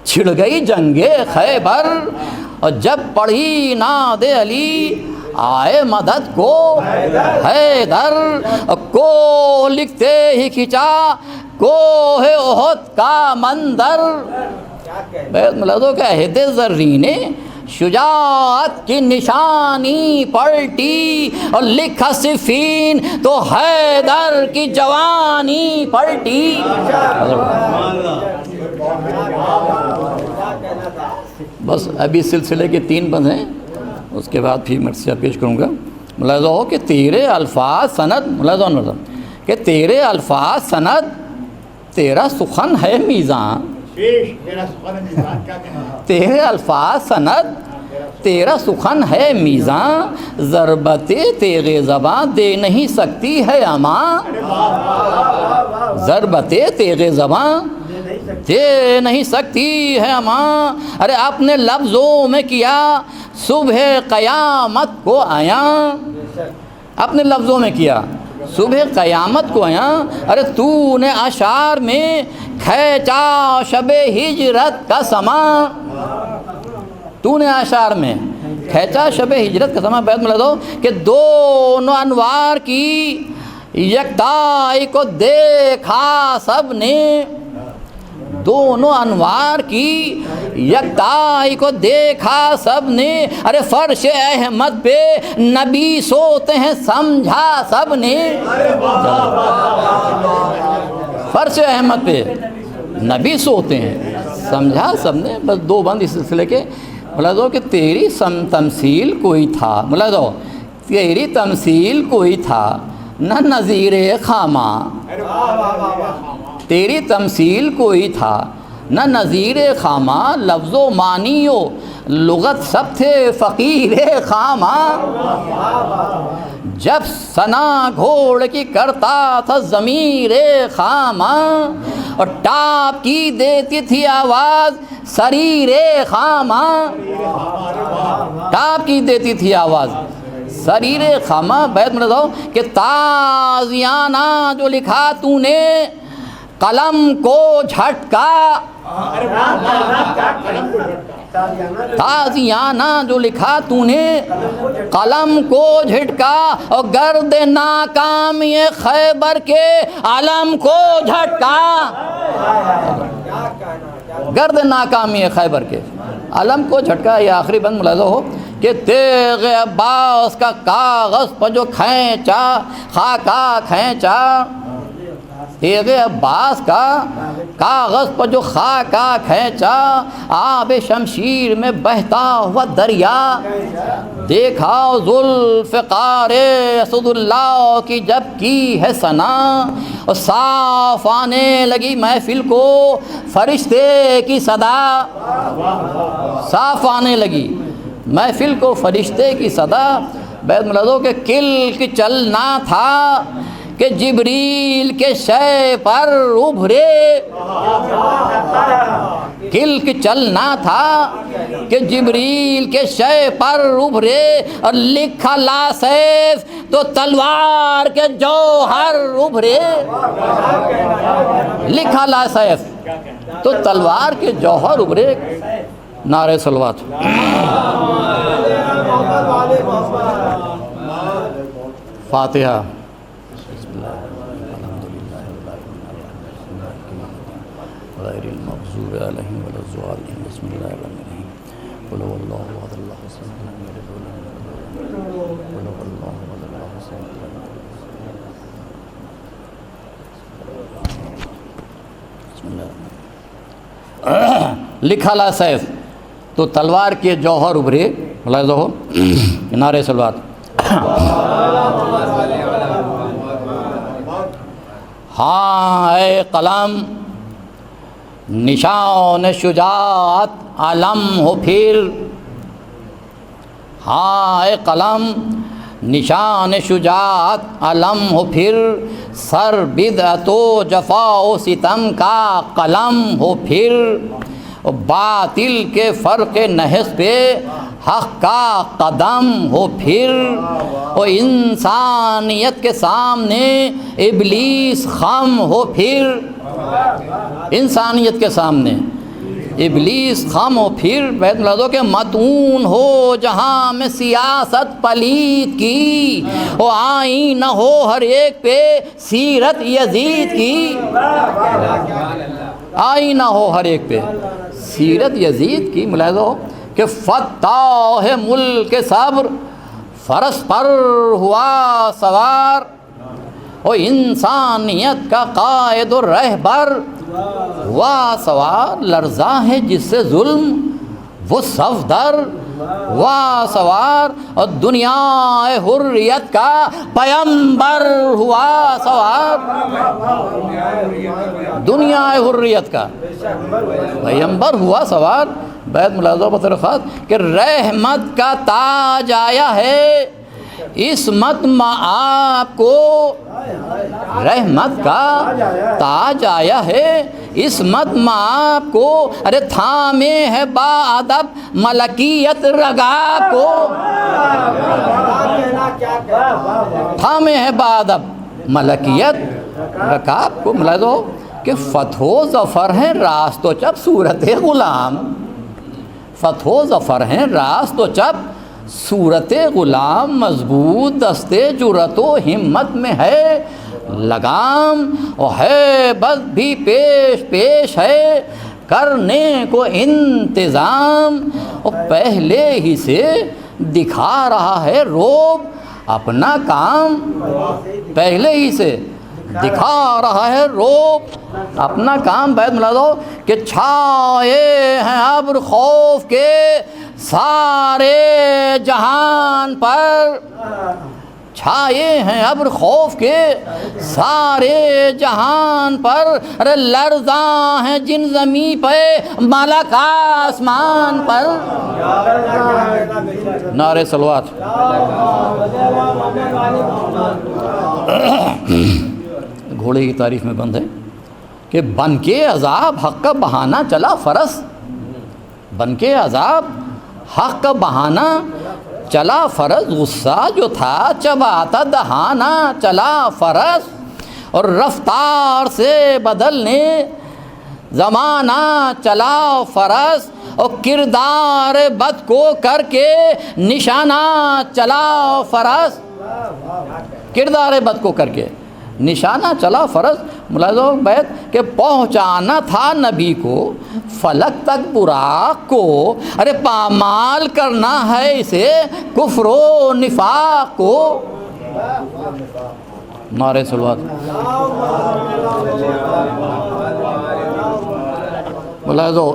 چھڑ گئی جنگ خیبر، اور جب پڑھی ناد علی آئے مدد کو حیدر، کو لکھتے ہی کھینچا کوہ احد کا مندر۔ ملازو کہ عہد زرین نے شجاعت کی نشانی پلٹی، اور لکھا صفین تو حیدر کی جوانی پلٹی۔ بس ابھی سلسلے کے 3 بند ہیں، اس کے بعد پھر مرثیہ پیش کروں گا۔ ملاحظہ ہو کہ تیرے الفاظ سند، ملاحظہ ہو کہ تیرے الفاظ سند، تیرا سخن ہے میزان، تیرے الفاظ سند تیرا سخن ہے میزان، ضربت تیغ زباں دے نہیں سکتی ہے امان، ضربت تیغ زباں دے نہیں سکتی ہے امان، ارے اپنے لفظوں میں کیا صبح قیامت کو عیاں، اپنے لفظوں میں کیا صبح قیامت کو عیاں، ارے تو نے اشعار میں کھینچا شب ہجرت کا سما، تو نے اشعار میں کھینچا شب ہجرت کا سما۔ بیت ملا دو کہ دونوں انوار کی یکتائی کو دیکھا سب نے، دونوں انوار کی یکتائی کو دیکھا سب نے، ارے فرش احمد پہ نبی سوتے ہیں سمجھا سب نے، فرش احمد پہ نبی سوتے ہیں سمجھا سب نے۔ بس 2 بند اس سلسلے کے۔ ملاحظہ کہ تیری تمثیل کوئی تھا، ملاحظہ تیری تمثیل کوئی تھا نہ نظیر خامہ، تیری تمثیل کوئی تھا نہ نظیر خامہ، لفظ و معنی و لغت سب تھے فقیر خامہ، جب ثنا گھوڑ کی کرتا تھا ضمیر خامہ، اور ٹاپ کی دیتی تھی آواز سریر خامہ، ٹاپ کی دیتی تھی آواز سریر خامہ۔ بیت میں رہو کہ تازیانہ جو لکھا تو نے قلم کو جھٹکا، تازیانہ جو لکھا تو نے قلم کو جھٹکا، اور گرد ناکامی خیبر کے علم کو جھٹکا، گرد ناکامی خیبر کے علم کو جھٹکا۔ یہ آخری بند ملاحظہ ہو کہ تیغ عباس کا کاغذ پر جو کھینچا خاکہ کھینچا، تیغ عباس کا کاغذ پر جو خاکہ کھینچا، آب شمشیر میں بہتا ہوا دریا، دیکھا ذوالفقار اسد اللہ کی جب کی ہے ثنا، اور صاف آنے لگی محفل کو فرشتے کی صدا، صاف آنے لگی محفل کو فرشتے کی صدا۔ بیت ملازو کہ کلک چلنا تھا کہ جبریل کے شے پر ابھرے، کلک چلنا تھا کہ جبریل کے شے پر ابھرے، اور لکھا لا سیف تو تلوار کے جوہر ابھرے، لکھا لا سیف تو تلوار کے جوہر ابھرے۔ نعرہ صلوات۔ فاتحہ۔ غیر المغضوب علیہم ولا الضالین، بسم اللہ الرحمن الرحیم، قل هو اللہ احد اللہ الصمد لم یلد ولم یولد ولم یکن له کفوا احد۔ لکھا لا سیف تو تلوار کے جوہر ابھرے، ملاحظہ ہو نعرہ صلوات. ہاں اے قلم نشان شجاعت علم ہو پھر، ہاں اے قلم نشان شجاعت علم ہو پھر، سر بدعت و جفا و ستم کا قلم ہو پھر، باطل کے فرق نحس پہ حق کا قدم ہو پھر، اور انسانیت کے سامنے ابلیس خم ہو پھر، انسانیت کے سامنے ابلیس خم ہو پھر. بیت ملازو کہ متعون ہو جہاں میں سیاست پلید کی، وہ آئین نہ ہو ہر ایک پہ سیرت یزید کی، آئین نہ ہو ہر ایک پہ سیرت یزید کی. ملاحظہ ہو کہ فتح ملک صبر فرس پر ہوا سوار، اور انسانیت کا قائد و رہبر ہوا سوار، لرزاں ہے جس سے ظلم وہ صفدر ہوا سوار، اور دنیا حریت کا پیمبر ہوا سوار، دنیا حریت کا پیمبر ہوا سوار. بیت ملازہ بطرخات کہ رحمت کا تاج آیا ہے عصمت آپ کو، رحمت کا تاج آیا ہے عصمت آپ کو، ارے تھامے ہے با ادب ملکیت رگا کو، تھامے ہے با ادب ملکیت رکاب کو. ملاحظہ ہو کہ فتح و ظفر ہے راست و چپ صورت غلام، فتح و ظفر ہیں راست و چپ صورت غلام، مضبوط دستے جرت و ہمت میں ہے لگام، اور ہے بس بھی پیش پیش ہے کرنے کو انتظام، اور پہلے ہی سے دکھا رہا ہے روب اپنا کام، پہلے ہی سے دکھا رہا ہے روب اپنا کام. بیت ملازو کہ چھائے ہیں ابر خوف کے سارے جہان پر، چھائے ہیں ابر خوف کے سارے جہان پر، ارے لرزاں ہیں جن زمین پہ ملک آسمان پر. نعرہ صلوات. گھوڑے کی تعریف میں بند ہے کہ بن کے عذاب حق کا بہانہ چلا فرس، بن کے عذاب حق کا بہانہ چلا فرس، غصہ جو تھا چباتا دہانا چلا فرس، اور رفتار سے بدلنے زمانہ چلا فرس، اور کردار بد کو کر کے نشانہ چلا فرس، کردار بد کو کر کے نشانہ چلا فرض. ملاحظہ بیت کہ پہنچانا تھا نبی کو فلک تک براق کو، ارے پامال کرنا ہے اسے کفر و نفاق کو. نعرہ صلوات. ملاحظہ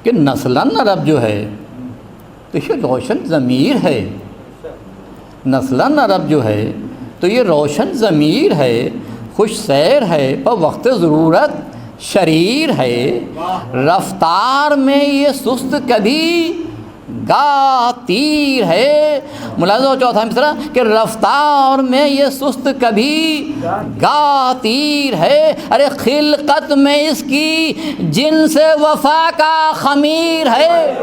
کہ نسلاً عرب جو ہے تو یہ روشن ضمیر ہے، نسلاً عرب جو ہے تو یہ روشن ضمیر ہے، خوش سیر ہے پر وقت ضرورت شریر ہے، رفتار میں یہ سست کبھی گاہ تیر ہے. ملاحظہ چوتھا مصرع کہ رفتار میں یہ سست کبھی گاہ تیر ہے، ارے خلقت میں اس کی جن سے وفا کا خمیر ہے.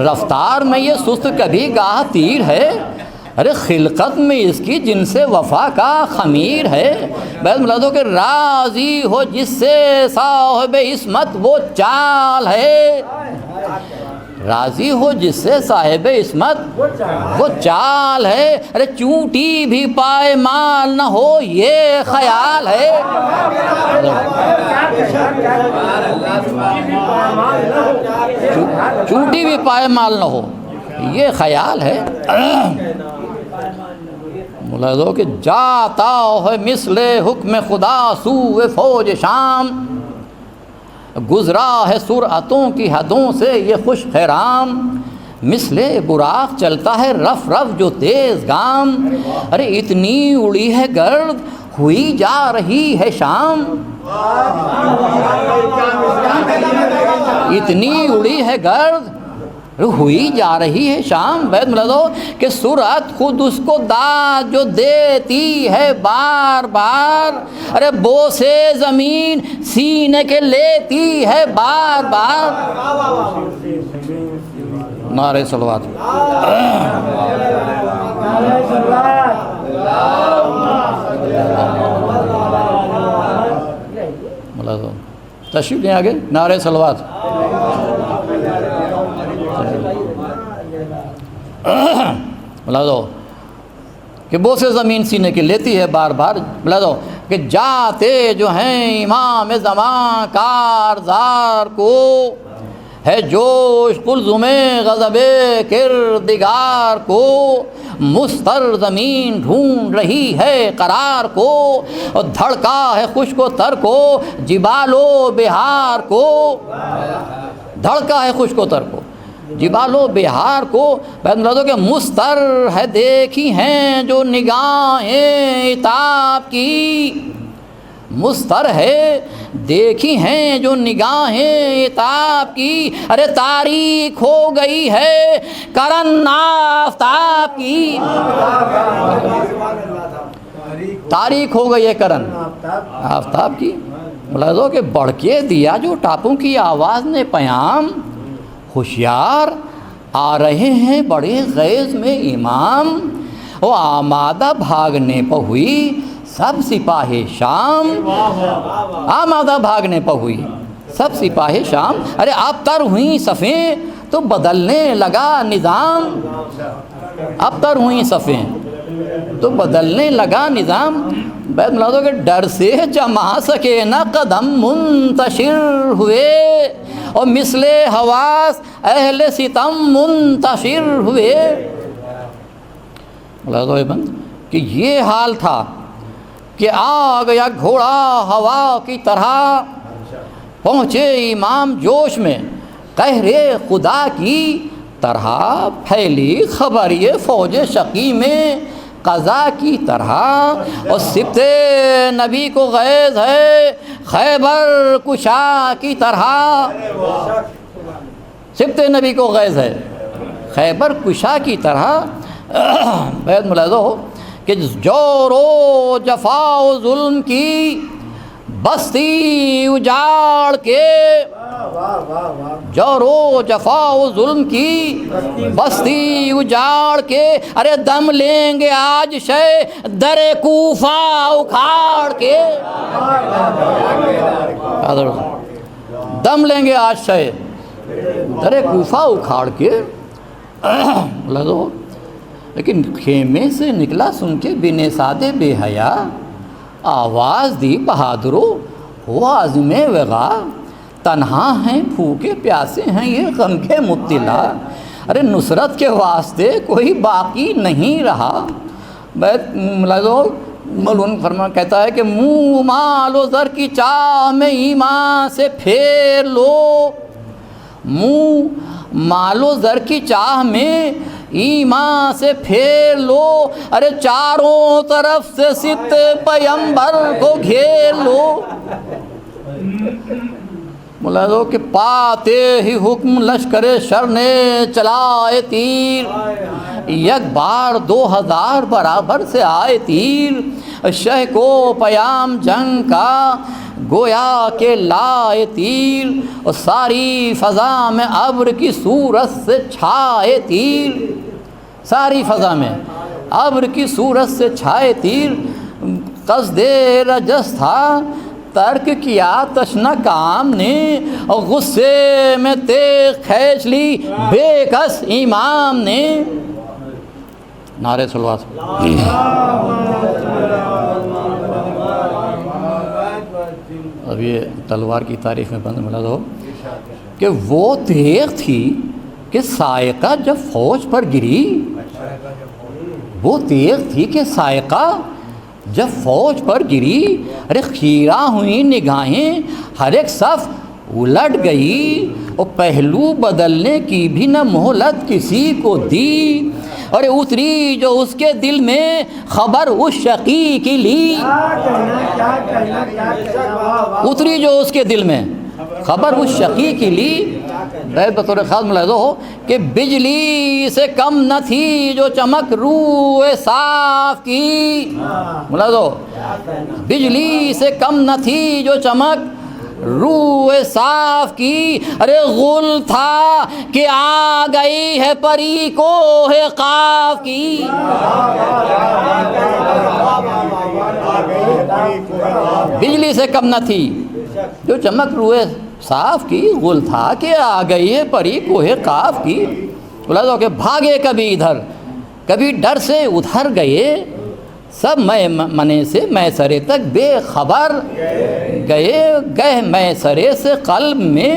رفتار میں یہ سست کبھی گاہ تیر ہے، ارے خلقت میں اس کی جن سے وفا کا خمیر ہے. بیت ملازو کہ راضی ہو جس سے صاحب عصمت وہ چال ہے، راضی ہو جس سے صاحب عصمت وہ چال ہے، ارے چونٹی بھی پائے مال نہ ہو یہ خیال ہے. چونٹی بھی پائے مال نہ ہو یہ خیال ہے. ملاحظہ کہ جاتا ہے مثل حکم خدا سوئے فوج شام، گزرا ہے سرعتوں کی حدوں سے یہ خوش خرام، مثل براق چلتا ہے رف رف جو تیز گام، ارے اتنی اڑی ہے گرد ہوئی جا رہی ہے شام، اتنی اڑی ہے گرد ہوئی جا رہی ہے شام۔ بیت ملازو کہ سرعت خود اس کو داد جو دیتی ہے بار بار، ارے بوسے زمین سینے کے لیتی ہے بار بار۔ نعرہ صلوات۔ ملازو تشریف لیں آگے، نعرہ صلوات۔ ملازو کہ بوسے زمین سینے کے لیتی ہے بار بار، ملازو کہ جاتے جو ہیں امام زمان کارزار کو ہے جوش قلزم غضب کردگار کو، مستر زمین ڈھونڈ رہی ہے قرار کو، اور دھڑکا ہے خشک و تر کو جبال و بہار کو، دھڑکا ہے خشک و تر کو جبال و بہار کو۔ بندوں کہ مستر ہے دیکھی ہیں جو نگاہیں عتاب کی، مستر ہے دیکھی ہیں جو نگاہیں عتاب کی، ارے تاریخ ہو گئی ہے کرن آفتاب کی، تاریخ ہو گئی ہے کرن آفتاب کی۔ ملاحظہ کہ بڑھ کے دیا جو ٹاپوں کی آواز نے پیام، ہوشیار آ رہے ہیں بڑے غیظ میں امام، وہ آمادہ بھاگنے پہ ہوئی سب سپاہی شام، آمادہ بھاگنے پہ ہوئی سب سپاہی شام، ارے اب تر ہوئیں صفیں تو بدلنے لگا نظام، اب تر ہوئیں صفیں تو بدلنے لگا نظام۔ بیت ملازو کہ ڈر سے جما سکے نہ قدم منتشر ہوئے، اور مثل حواس اہل ستم منتشر ہوئے۔ ملازو کہ یہ حال تھا کہ آ گیا گھوڑا ہوا کی طرح، پہنچے امام جوش میں قہر خدا کی طرح، پھیلی خبر یہ فوج شقی میں قضا کی طرح، اور سبت نبی کو غیظ ہے خیبر کشا کی طرح، سبت نبی کو غیظ ہے خیبر کشا کی طرح۔ بیت ملاحظہ ہو کہ جور و جفا و ظلم کی بستی اجاڑ کے، جور و جفا و ظلم کی بستی اجاڑ کے، ارے دم لیں گے آج شے در کوفہ اکھاڑ کے، دم لیں گے آج شے در کوفہ اکھاڑ کے۔ لیکن خیمے سے نکلا سن کے بن سادے بے حیا، آواز دی بہادرو ہو عازم وغا، تنہا ہیں بھوکے پیاسے ہیں یہ غم کے مبتلا، ارے نصرت کے واسطے کوئی باقی نہیں رہا۔ بیت ملاحظہ ملون فرما کہتا ہے کہ منہ مال و زر کی چاہ میں ایمان سے پھیر لو، منہ مال و زر کی چاہ میں ایمان سے پھیر لو، ارے چاروں طرف سے ست پیمبر کو گھیر لو۔ ملاحظہ کہ پاتے ہی حکم لشکر شر نے چلائے تیر، یک بار 2000 برابر سے آئے تیر، شہ کو پیام جنگ کا گویا کہ لائے تیر، اور ساری فضا میں ابر کی صورت سے چھائے تیر، ساری فضا میں ابر کی صورت سے چھائے تیر۔ قصد رجس تھا ترک کیا تشنہ کام نے، اور غصے میں تیغ کھینچ لی بے کس امام نے۔ نعرہ صلوات۔ اب یہ تلوار کی تعریف میں بند ملا دو کہ وہ تیغ تھی کہ سائقہ جب فوج پر گری، وہ تیغ تھی کہ سائقہ جب فوج پر گری، ارے خیرہ ہوئی نگاہیں، ہر ایک صف الٹ گئی، اور پہلو بدلنے کی بھی نہ مہلت کسی کو دی، اور اتری جو اس کے دل میں خبر اس شقی کی لی، اتری جو اس کے دل میں خبر اس شقی کی لی۔ بطور خاص ملاحظہ ہو کہ بجلی سے کم نہ تھی جو چمک روح صاف کی، ملاحظہ ہو، بجلی سے کم نہ تھی جو چمک روح صاف کی، ارے غل تھا کہ آ گئی ہے پری کوہ قاف کی، بجلی سے کم نہ تھی جو چمک روح صاف کی، غل تھا کہ آ گئی ہے پری کوہ قاف کی۔ بولا کہ بھاگے کبھی ادھر کبھی ڈر سے ادھر گئے، سب میں منے سے میں سرے تک بے خبر گئے میں سرے سے قلب میں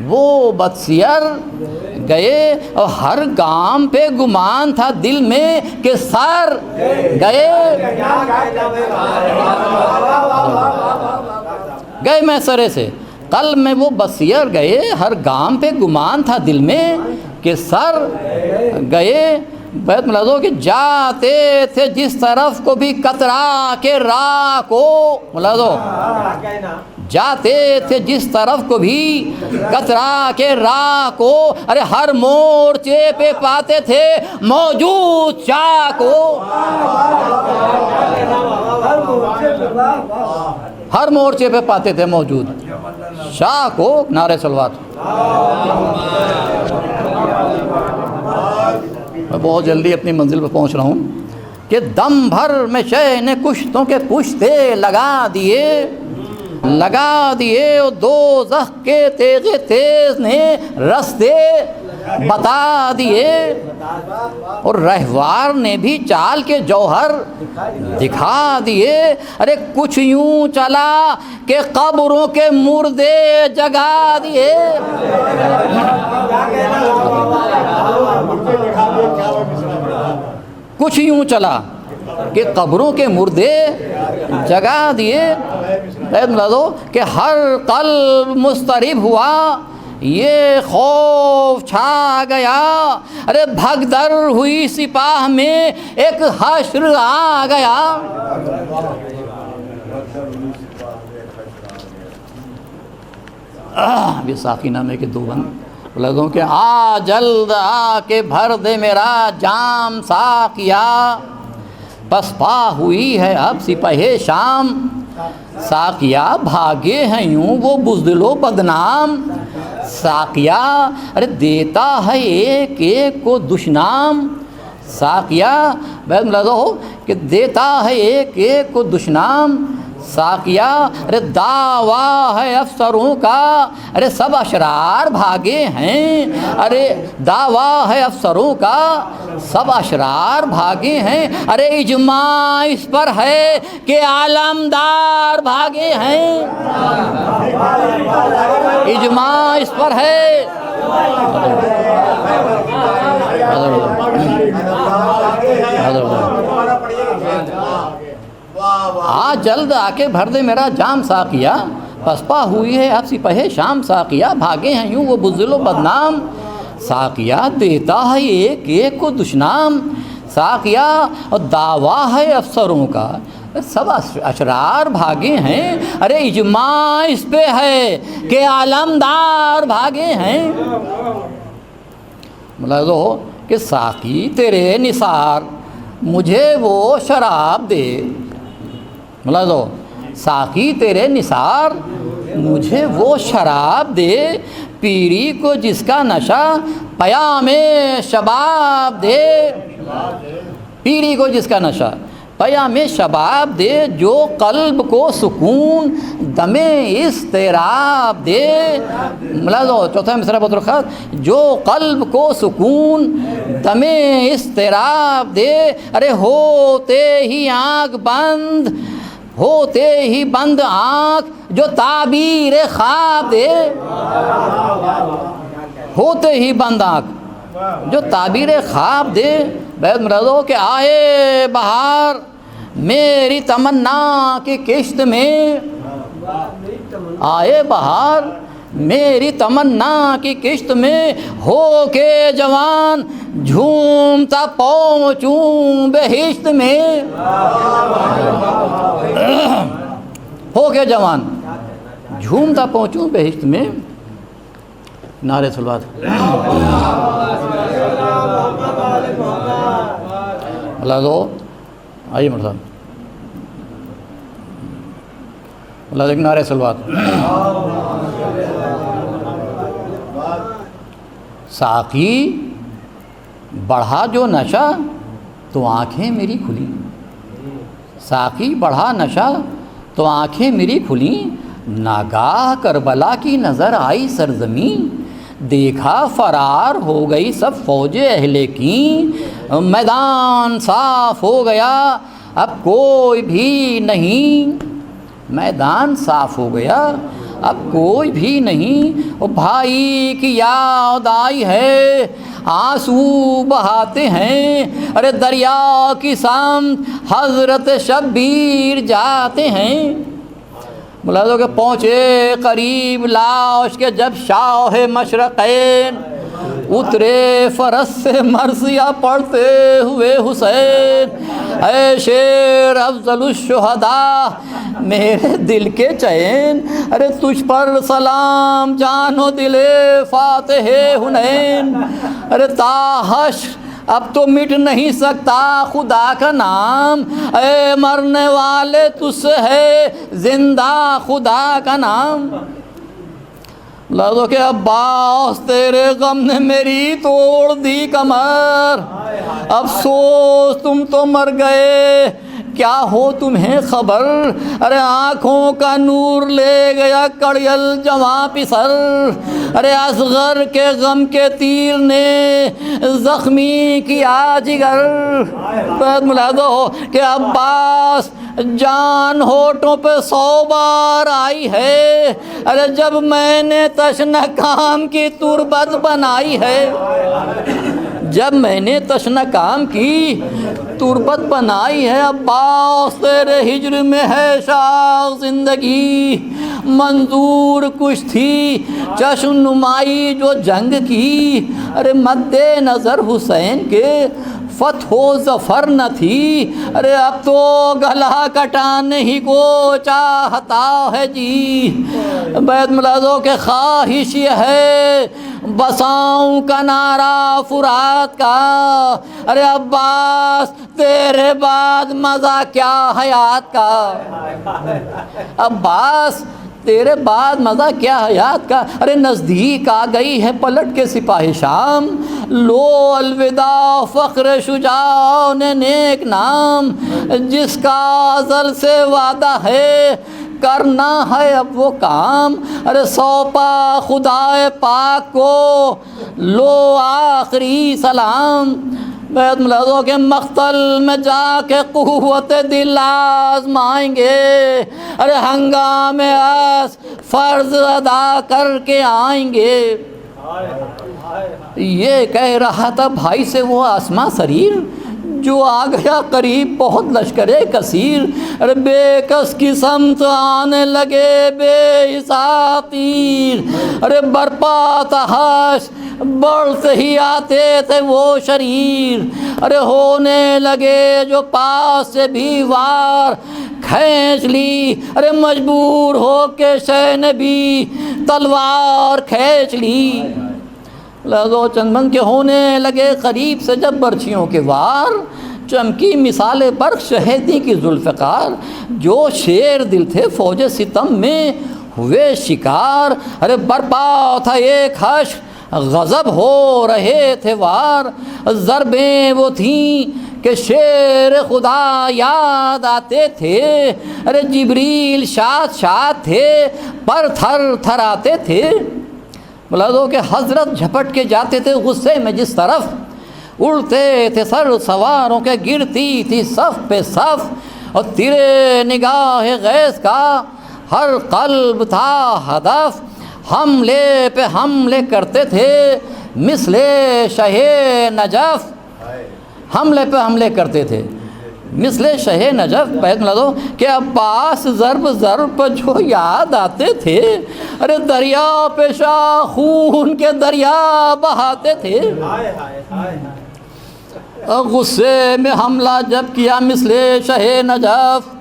وہ بدسیر گئے، اور ہر گام پہ گمان تھا دل میں کہ سر گئے میں سرے سے قلب میں وہ بصیر گئے، ہر گام پہ گمان تھا دل میں کہ سر گئے۔ بیت ملازو کہ جاتے تھے جس طرف کو بھی کترا کے راہ کو، ملازو جاتے تھے جس طرف کو بھی کترا کے راہ کو، ارے ہر مورچے پہ پاتے تھے موجود شاہ کو، ہر مورچے پہ پاتے تھے موجود شاہ کو۔ نعرہ صلوات۔ میں بہت جلدی اپنی منزل پہ پہنچ رہا ہوں کہ دم بھر میں شہ نے کشتوں کے پشتے لگا دیے، اور دوزخ کے تیغ تیز نے رستے بتا دیے، اور رہوار نے بھی چال کے جوہر دکھا دیے، ارے کچھ یوں چلا کہ قبروں کے مردے جگا دیے، کچھ یوں چلا کہ قبروں کے مردے جگا دیے۔ ملازو کہ ہر قلب مضطرب ہوا، یہ خوف چھا گیا، ارے بھگدڑ ہوئی سپاہ میں ایک حشر آ گیا۔ یہ ساقی نامے کے دو بند لگوں کہ آ جلد آ کے بھر دے میرا جام ساقیا، پسپا ہوئی ہے اب سپہ شام، ساقیا بھاگے ہیں یوں وہ بزدل و بدنام، ساقیا ارے دیتا ہے ایک ایک کو دشنام، ساقیا بیت ملازہ ہو کہ دیتا ہے ایک ایک کو دشنام، ساقیا ارے دعویٰ ہے افسروں کا، ارے سب اشرار بھاگے ہیں، ارے دعویٰ ہے افسروں کا سب اشرار بھاگے ہیں، ارے اجماع اس پر ہے کہ عالمدار بھاگے ہیں، اجماع اس پر ہے۔ آج جلد آ کے بھر دے میرا جام ساقیا، پسپا ہوئی ہے اب سپہ شام، ساقیا بھاگے ہیں یوں وہ بزدل و بدنام، ساقیا دیتا ہے ایک ایک کو دشنام، ساقیا اور دعویٰ ہے افسروں کا سب اشرار بھاگے ہیں، ارے اجماع اس پہ ہے کہ عالمدار بھاگے ہیں۔ ملاحظہ ہو کہ ساقی تیرے نثار مجھے وہ شراب دے، ملاحظہ ہو ساقی تیرے نثار مجھے وہ شراب دے، پیری کو جس کا نشہ پیام شباب دے، پیری کو جس کا نشہ پیام شباب دے، جو قلب کو سکون دم اضطراب دے، ملاحظہ چوتھا مصرع بطور خاص، جو قلب کو سکون دم اضطراب دے، ارے ہوتے ہی آنکھ بند، ہوتے ہی بند آنکھ جو تعبیر خواب دے، ہوتے ہی بند آنکھ جو تعبیر خواب دے۔ بیت مرادو کہ آئے بہار میری تمنا کی کشت میں، آئے بہار میری تمنا کی کشت میں، ہو کے جوان جھومتا پہنچوں بہشت میں، ہو کے جوان جھومتا پہنچوں بہشت میں. نعرے صلوات. اللہ دو آئیے مرد صاحب. اللہ دیکھ نعرے صلوات. ساقی بڑھا جو نشہ تو آنکھیں میری کھلی، ساقی بڑھا نشہ تو آنکھیں میری کھلیں، ناگاہ کربلا کی نظر آئی سرزمین، دیکھا فرار ہو گئی سب فوج اہل کی، میدان صاف ہو گیا اب کوئی بھی نہیں، میدان صاف ہو گیا اب کوئی بھی نہیں. او بھائی کی یاد آئی ہے آنسو بہاتے ہیں، ارے دریا کی سمت حضرت شبیر جاتے ہیں. ملازو کہ پہنچے قریب لاش کے جب شاہ مشرقین، اترے فرس سے مرثیہ پڑھتے ہوئے حسین، اے شیر افضل الشہداء میرے دل کے چین، ارے تجھ پر سلام جانو دل فاتح حنین، ارے تاحش اب تو مٹ نہیں سکتا خدا کا نام، اے مرنے والے تجھ سے ہے زندہ خدا کا نام. لازو کہ عباس تیرے غم نے میری توڑ دی کمر، افسوس تم تو مر گئے کیا ہو تمہیں خبر، ارے آنکھوں کا نور لے گیا کڑیل جواں پسر، ارے اصغر کے غم کے تیر نے زخمی کیا جگر. ملازو ہو کہ عباس جان ہوٹوں پہ 100 بار آئی ہے، ارے جب میں نے تشنہ کام کی تربت بنائی ہے، جب میں نے تشنہ کام کی تربت بنائی ہے. عباس تیرے ہجر میں ہے شاخ زندگی، منظور کچھ تھی چشم نمائی جو جنگ کی، ارے مد نظر حسین کے فتح و ظفر نہ تھی، ارے اب تو گلا کٹانے ہی کو چاہتا ہے جی. بیت ملازو کے خواہش یہ ہے بساؤں کنارہ فرات کا، ارے عباس تیرے بعد مزہ کیا حیات کا، عباس تیرے بعد مزہ کیا حیات کا. ارے نزدیک آ گئی ہے پلٹ کے سپاہی شام، لو الوداع فخر شجاع نے نیک نام، جس کا ازل سے وعدہ ہے کرنا ہے اب وہ کام، ارے سونپا خدا پاک کو لو آخری سلام. بیت ملازو کے مقتل میں جا کے قوت دل آزمائیں گے، ارے ہنگامے اس فرض ادا کر کے آئیں گے. یہ کہہ رہا تھا بھائی سے وہ آسماں سریر، جو آ گیا قریب بہت لشکر کثیر، ارے بے کس کی سمت آنے لگے بے حساب تیر، ارے برپا تحش بڑھتے ہی آتے تھے وہ شریر، ارے ہونے لگے جو پاس سے بھی وار کھینچ لی، ارے مجبور ہو کے شہ نے بھی تلوار کھینچ لی. لازو چندمن کے ہونے لگے قریب سے جب برچھیوں کے وار، چمکی مثال برق شہیدی کی ذوالفقار، جو شیر دل تھے فوج ستم میں ہوئے شکار، ارے برپا تھا ایک حشر غضب ہو رہے تھے وار، ضربیں وہ تھیں کہ شیر خدا یاد آتے تھے، ارے جبریل شاد شاد تھے پر تھر تھر آتے تھے. ملازو کہ حضرت جھپٹ کے جاتے تھے غصے میں جس طرف، اڑتے تھے سر سواروں کے گرتی تھی صف پہ صف، اور تیرے نگاہ غیظ کا ہر قلب تھا ہدف، حملے پہ حملے کرتے تھے مثل شہ نجف، حملے پہ حملے کرتے تھے، مثل شہ نجف بیت ملا کہ عباس ضرب ضرب جو یاد آتے تھے، ارے دریا پیشہ خون کے دریا بہاتے تھے۔ غصے میں حملہ جب کیا مثل شہ نجف،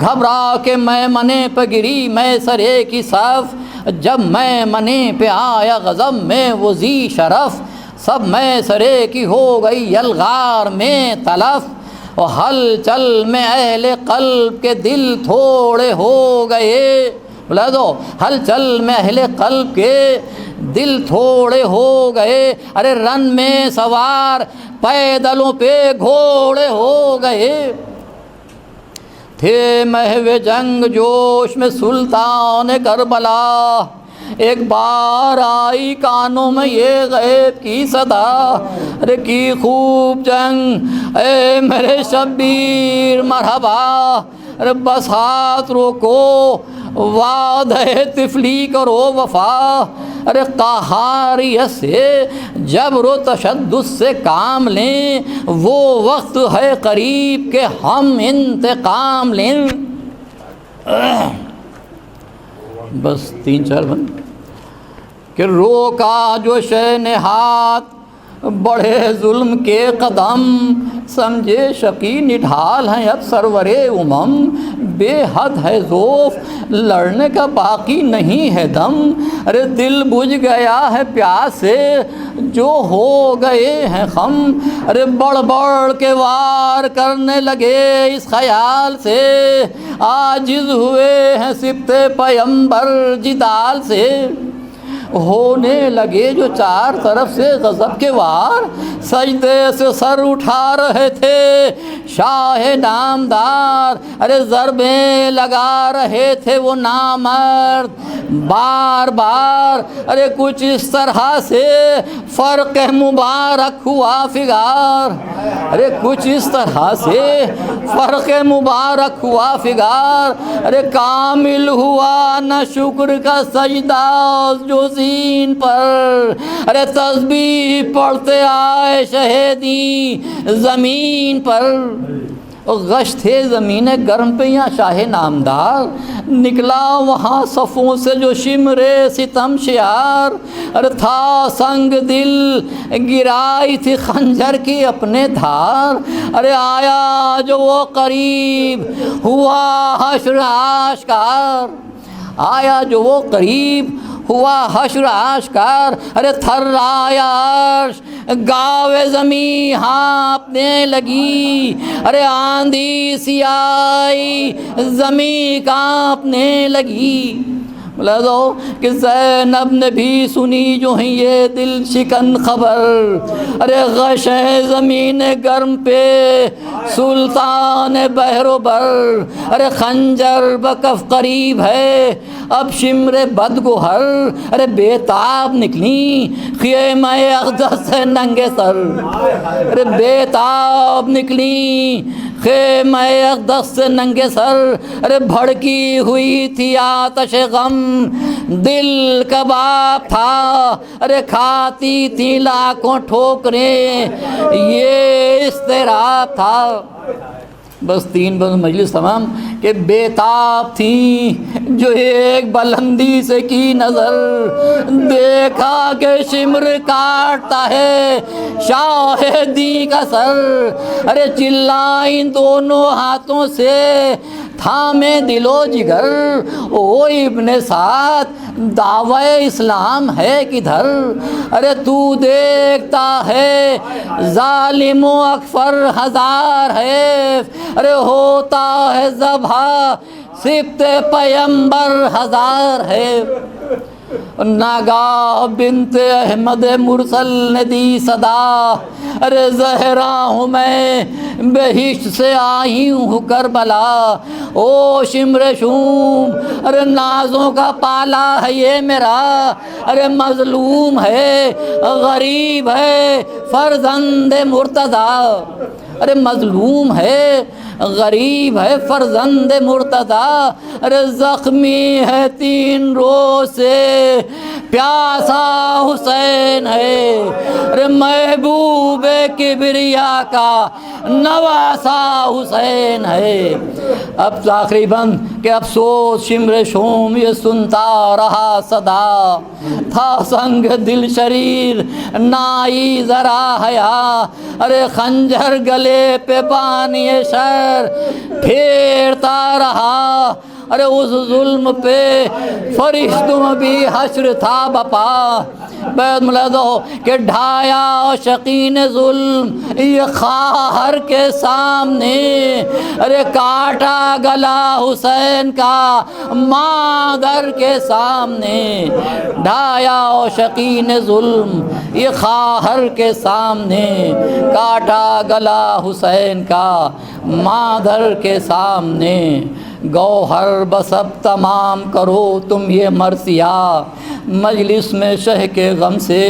گھبرا کے میں منے پہ گری میں سرے کی صف، جب میں منے پہ آیا غضب میں وہ ذی شرف، سب میں سرے کی ہو گئی یلغار میں تلف، اور ہل چل میں اہل قلب کے دل تھوڑے ہو گئے، بلا دو ہل چل میں اہل قلب کے دل تھوڑے ہو گئے، ارے رن میں سوار پیدلوں پہ گھوڑے ہو گئے، تھے محو جنگ جوش میں سلطان کربلا، ایک بار آئی کانوں میں یہ غیب کی صدا، ارے کی خوب جنگ اے میرے شبیر مرحبا، ارے بس ہاتھ روکو وعدہ طفلی کرو وفا، ارے قہاریت سے جبر و تشدد سے کام لیں، وہ وقت ہے قریب کہ ہم انتقام لیں۔ بس 3-4 بند کہ روکا جو شے نے ہاتھ بڑھے ظلم کے قدم، سمجھے شقی نڈھال ہیں اب سرور امم، بے حد ہے ذوف لڑنے کا باقی نہیں ہے دم، ارے دل بجھ گیا ہے پیاس سے جو ہو گئے ہیں خم، ارے بڑھ بڑھ کے وار کرنے لگے اس خیال سے، عاجز ہوئے ہیں سبط پیمبر جدال سے، ہونے لگے جو چار طرف سے غضب کے وار، سجدے سے سر اٹھا رہے تھے شاہ نامدار، ارے ضربیں لگا رہے تھے وہ نامرد بار بار، ارے کچھ اس طرح سے فرق مبارک ہوا فگار، ارے کچھ اس طرح سے فرق مبارک ہوا فگار، ارے کامل ہوا نہ شکر کا سجدہ جو زین پر، ارے تسبیح پڑھتے آئے شہیدی زمین پر، غشت تھے زمین گرم پہ یا شاہ نامدار، نکلا وہاں صفوں سے جو شمر ستم شیار، ارے تھا سنگ دل گرائی تھی خنجر کی اپنے دھار، ارے آیا جو وہ قریب ہوا حشر آشکار، آیا جو وہ قریب ہوا حشر آشکار، ارے تھر آیا عرش گاوے زمیں ہانپنے لگی، ارے آندھی سی آئی زمیں کانپنے لگی، بلا دو کہ زینب نے بھی سنی جو ہیں یہ دل شکن خبر، ارے غش زمین گرم پہ سلطان بحر و بر، ارے خنجر بکف قریب ہے اب شمر بدگوہر، ارے بیتاب نکلی خیمہ اقدس سے ننگے سر، ارے بیتاب نکلی خیمہ اقدس سے ننگے سر، ارے بھڑکی ہوئی تھی آتش غم دل کباب تھا، ارے کھاتی تھی لاکھوں ٹھوکریں یہ اضطراب تھا۔ بس 3 بند مجلس تمام کہ بیتاب تھیں جو ایک بلندی سے کی نظر، دیکھا کہ شمر کاٹتا ہے شاہدی کا سر، ارے چلائیں دونوں ہاتھوں سے تھامے دل و جگر، او ابن سعد دعوی اسلام ہے کدھر، ارے تو دیکھتا ہے ظالم و اکفر ہزار ہے، ارے ہوتا ہے ذبح سبط پیمبر ہزار ہے، ناگاہ بنت احمد مرسل نے دی صدا، ارے زہرا ہوں میں بہشت سے آئی ہوں کربلا، او شمر شوم ارے نازوں کا پالا ہے یہ میرا، ارے مظلوم ہے غریب ہے فرزند مرتضی، ارے مظلوم ہے غریب ہے فرزند مرتضی، ارے زخمی ہے 3 روز سے پیاسا حسین ہے، ارے محبوب کبریا کا نواسا حسین ہے۔ اب آخری بند کہ افسوس شمر شوم یہ سنتا رہا صدا، تھا سنگ دل شریر نائی ذرا حیا، ارے خنجر گلے پہ بانی شر پھیرتا رہا، ارے اس ظلم پہ فرشتوں بھی حشر تھا بپا، بیت ملدو کہ ڈھایا شقین ظلم یہ خواہر کے سامنے، ارے کاٹا گلا حسین کا مادر کے سامنے، ڈھایا شقین ظلم یہ خواہر کے سامنے، کاٹا گلا حسین کا مادر کے سامنے، گوہر بسب تمام کرو تم یہ مرثیہ، مجلس میں شہ کے غم سے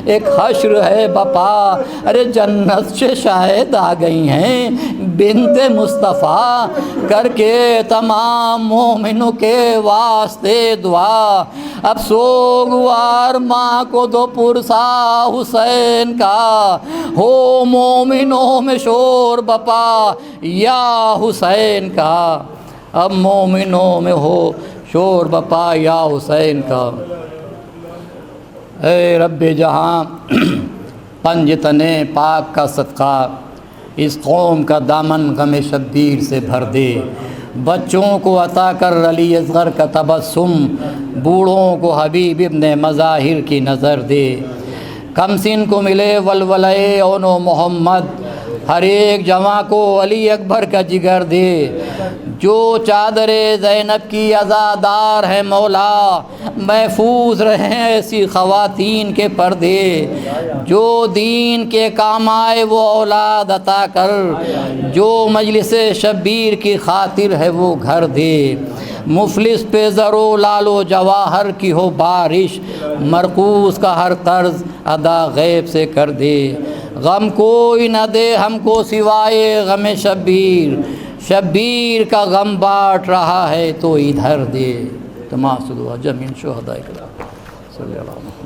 ایک حشر ہے بپا، ارے جنت سے شاید آ گئی ہیں بنت مصطفیٰ، کر کے تمام مومنوں کے واسطے دعا، اب سوگوار ماں کو دو پرسا حسین کا، ہو مومنوں میں شور بپا یا حسین کا، اب مومنوں میں ہو شور بپا یا حسین کا۔ اے رب جہاں پنجتنے پاک کا صدقہ، اس قوم کا دامن غم شبیر سے بھر دے، بچوں کو عطا کر علی اصغر کا تبسم، بوڑھوں کو حبیب ابن مظاہر کی نظر دے، کمسن کو ملے ولولے اون و محمد، ہر ایک جواں کو علی اکبر کا جگر دے، جو چادر زینب کی عزادار ہے مولا، محفوظ رہیں ایسی خواتین کے پردے، جو دین کے کام آئے وہ اولاد عطا کر، جو مجلس شبیر کی خاطر ہے وہ گھر دے، مفلس پہ زر و لال و جواہر کی ہو بارش، مرکوز کا ہر قرض ادا غیب سے کر دے، غم کوئی نہ دے ہم کو سوائے غم شبیر، شبیر کا غم بانٹ رہا ہے تو ادھر دے، تمام صدوہ جمین شہداء کرام صلی اللہ علیہ وسلم۔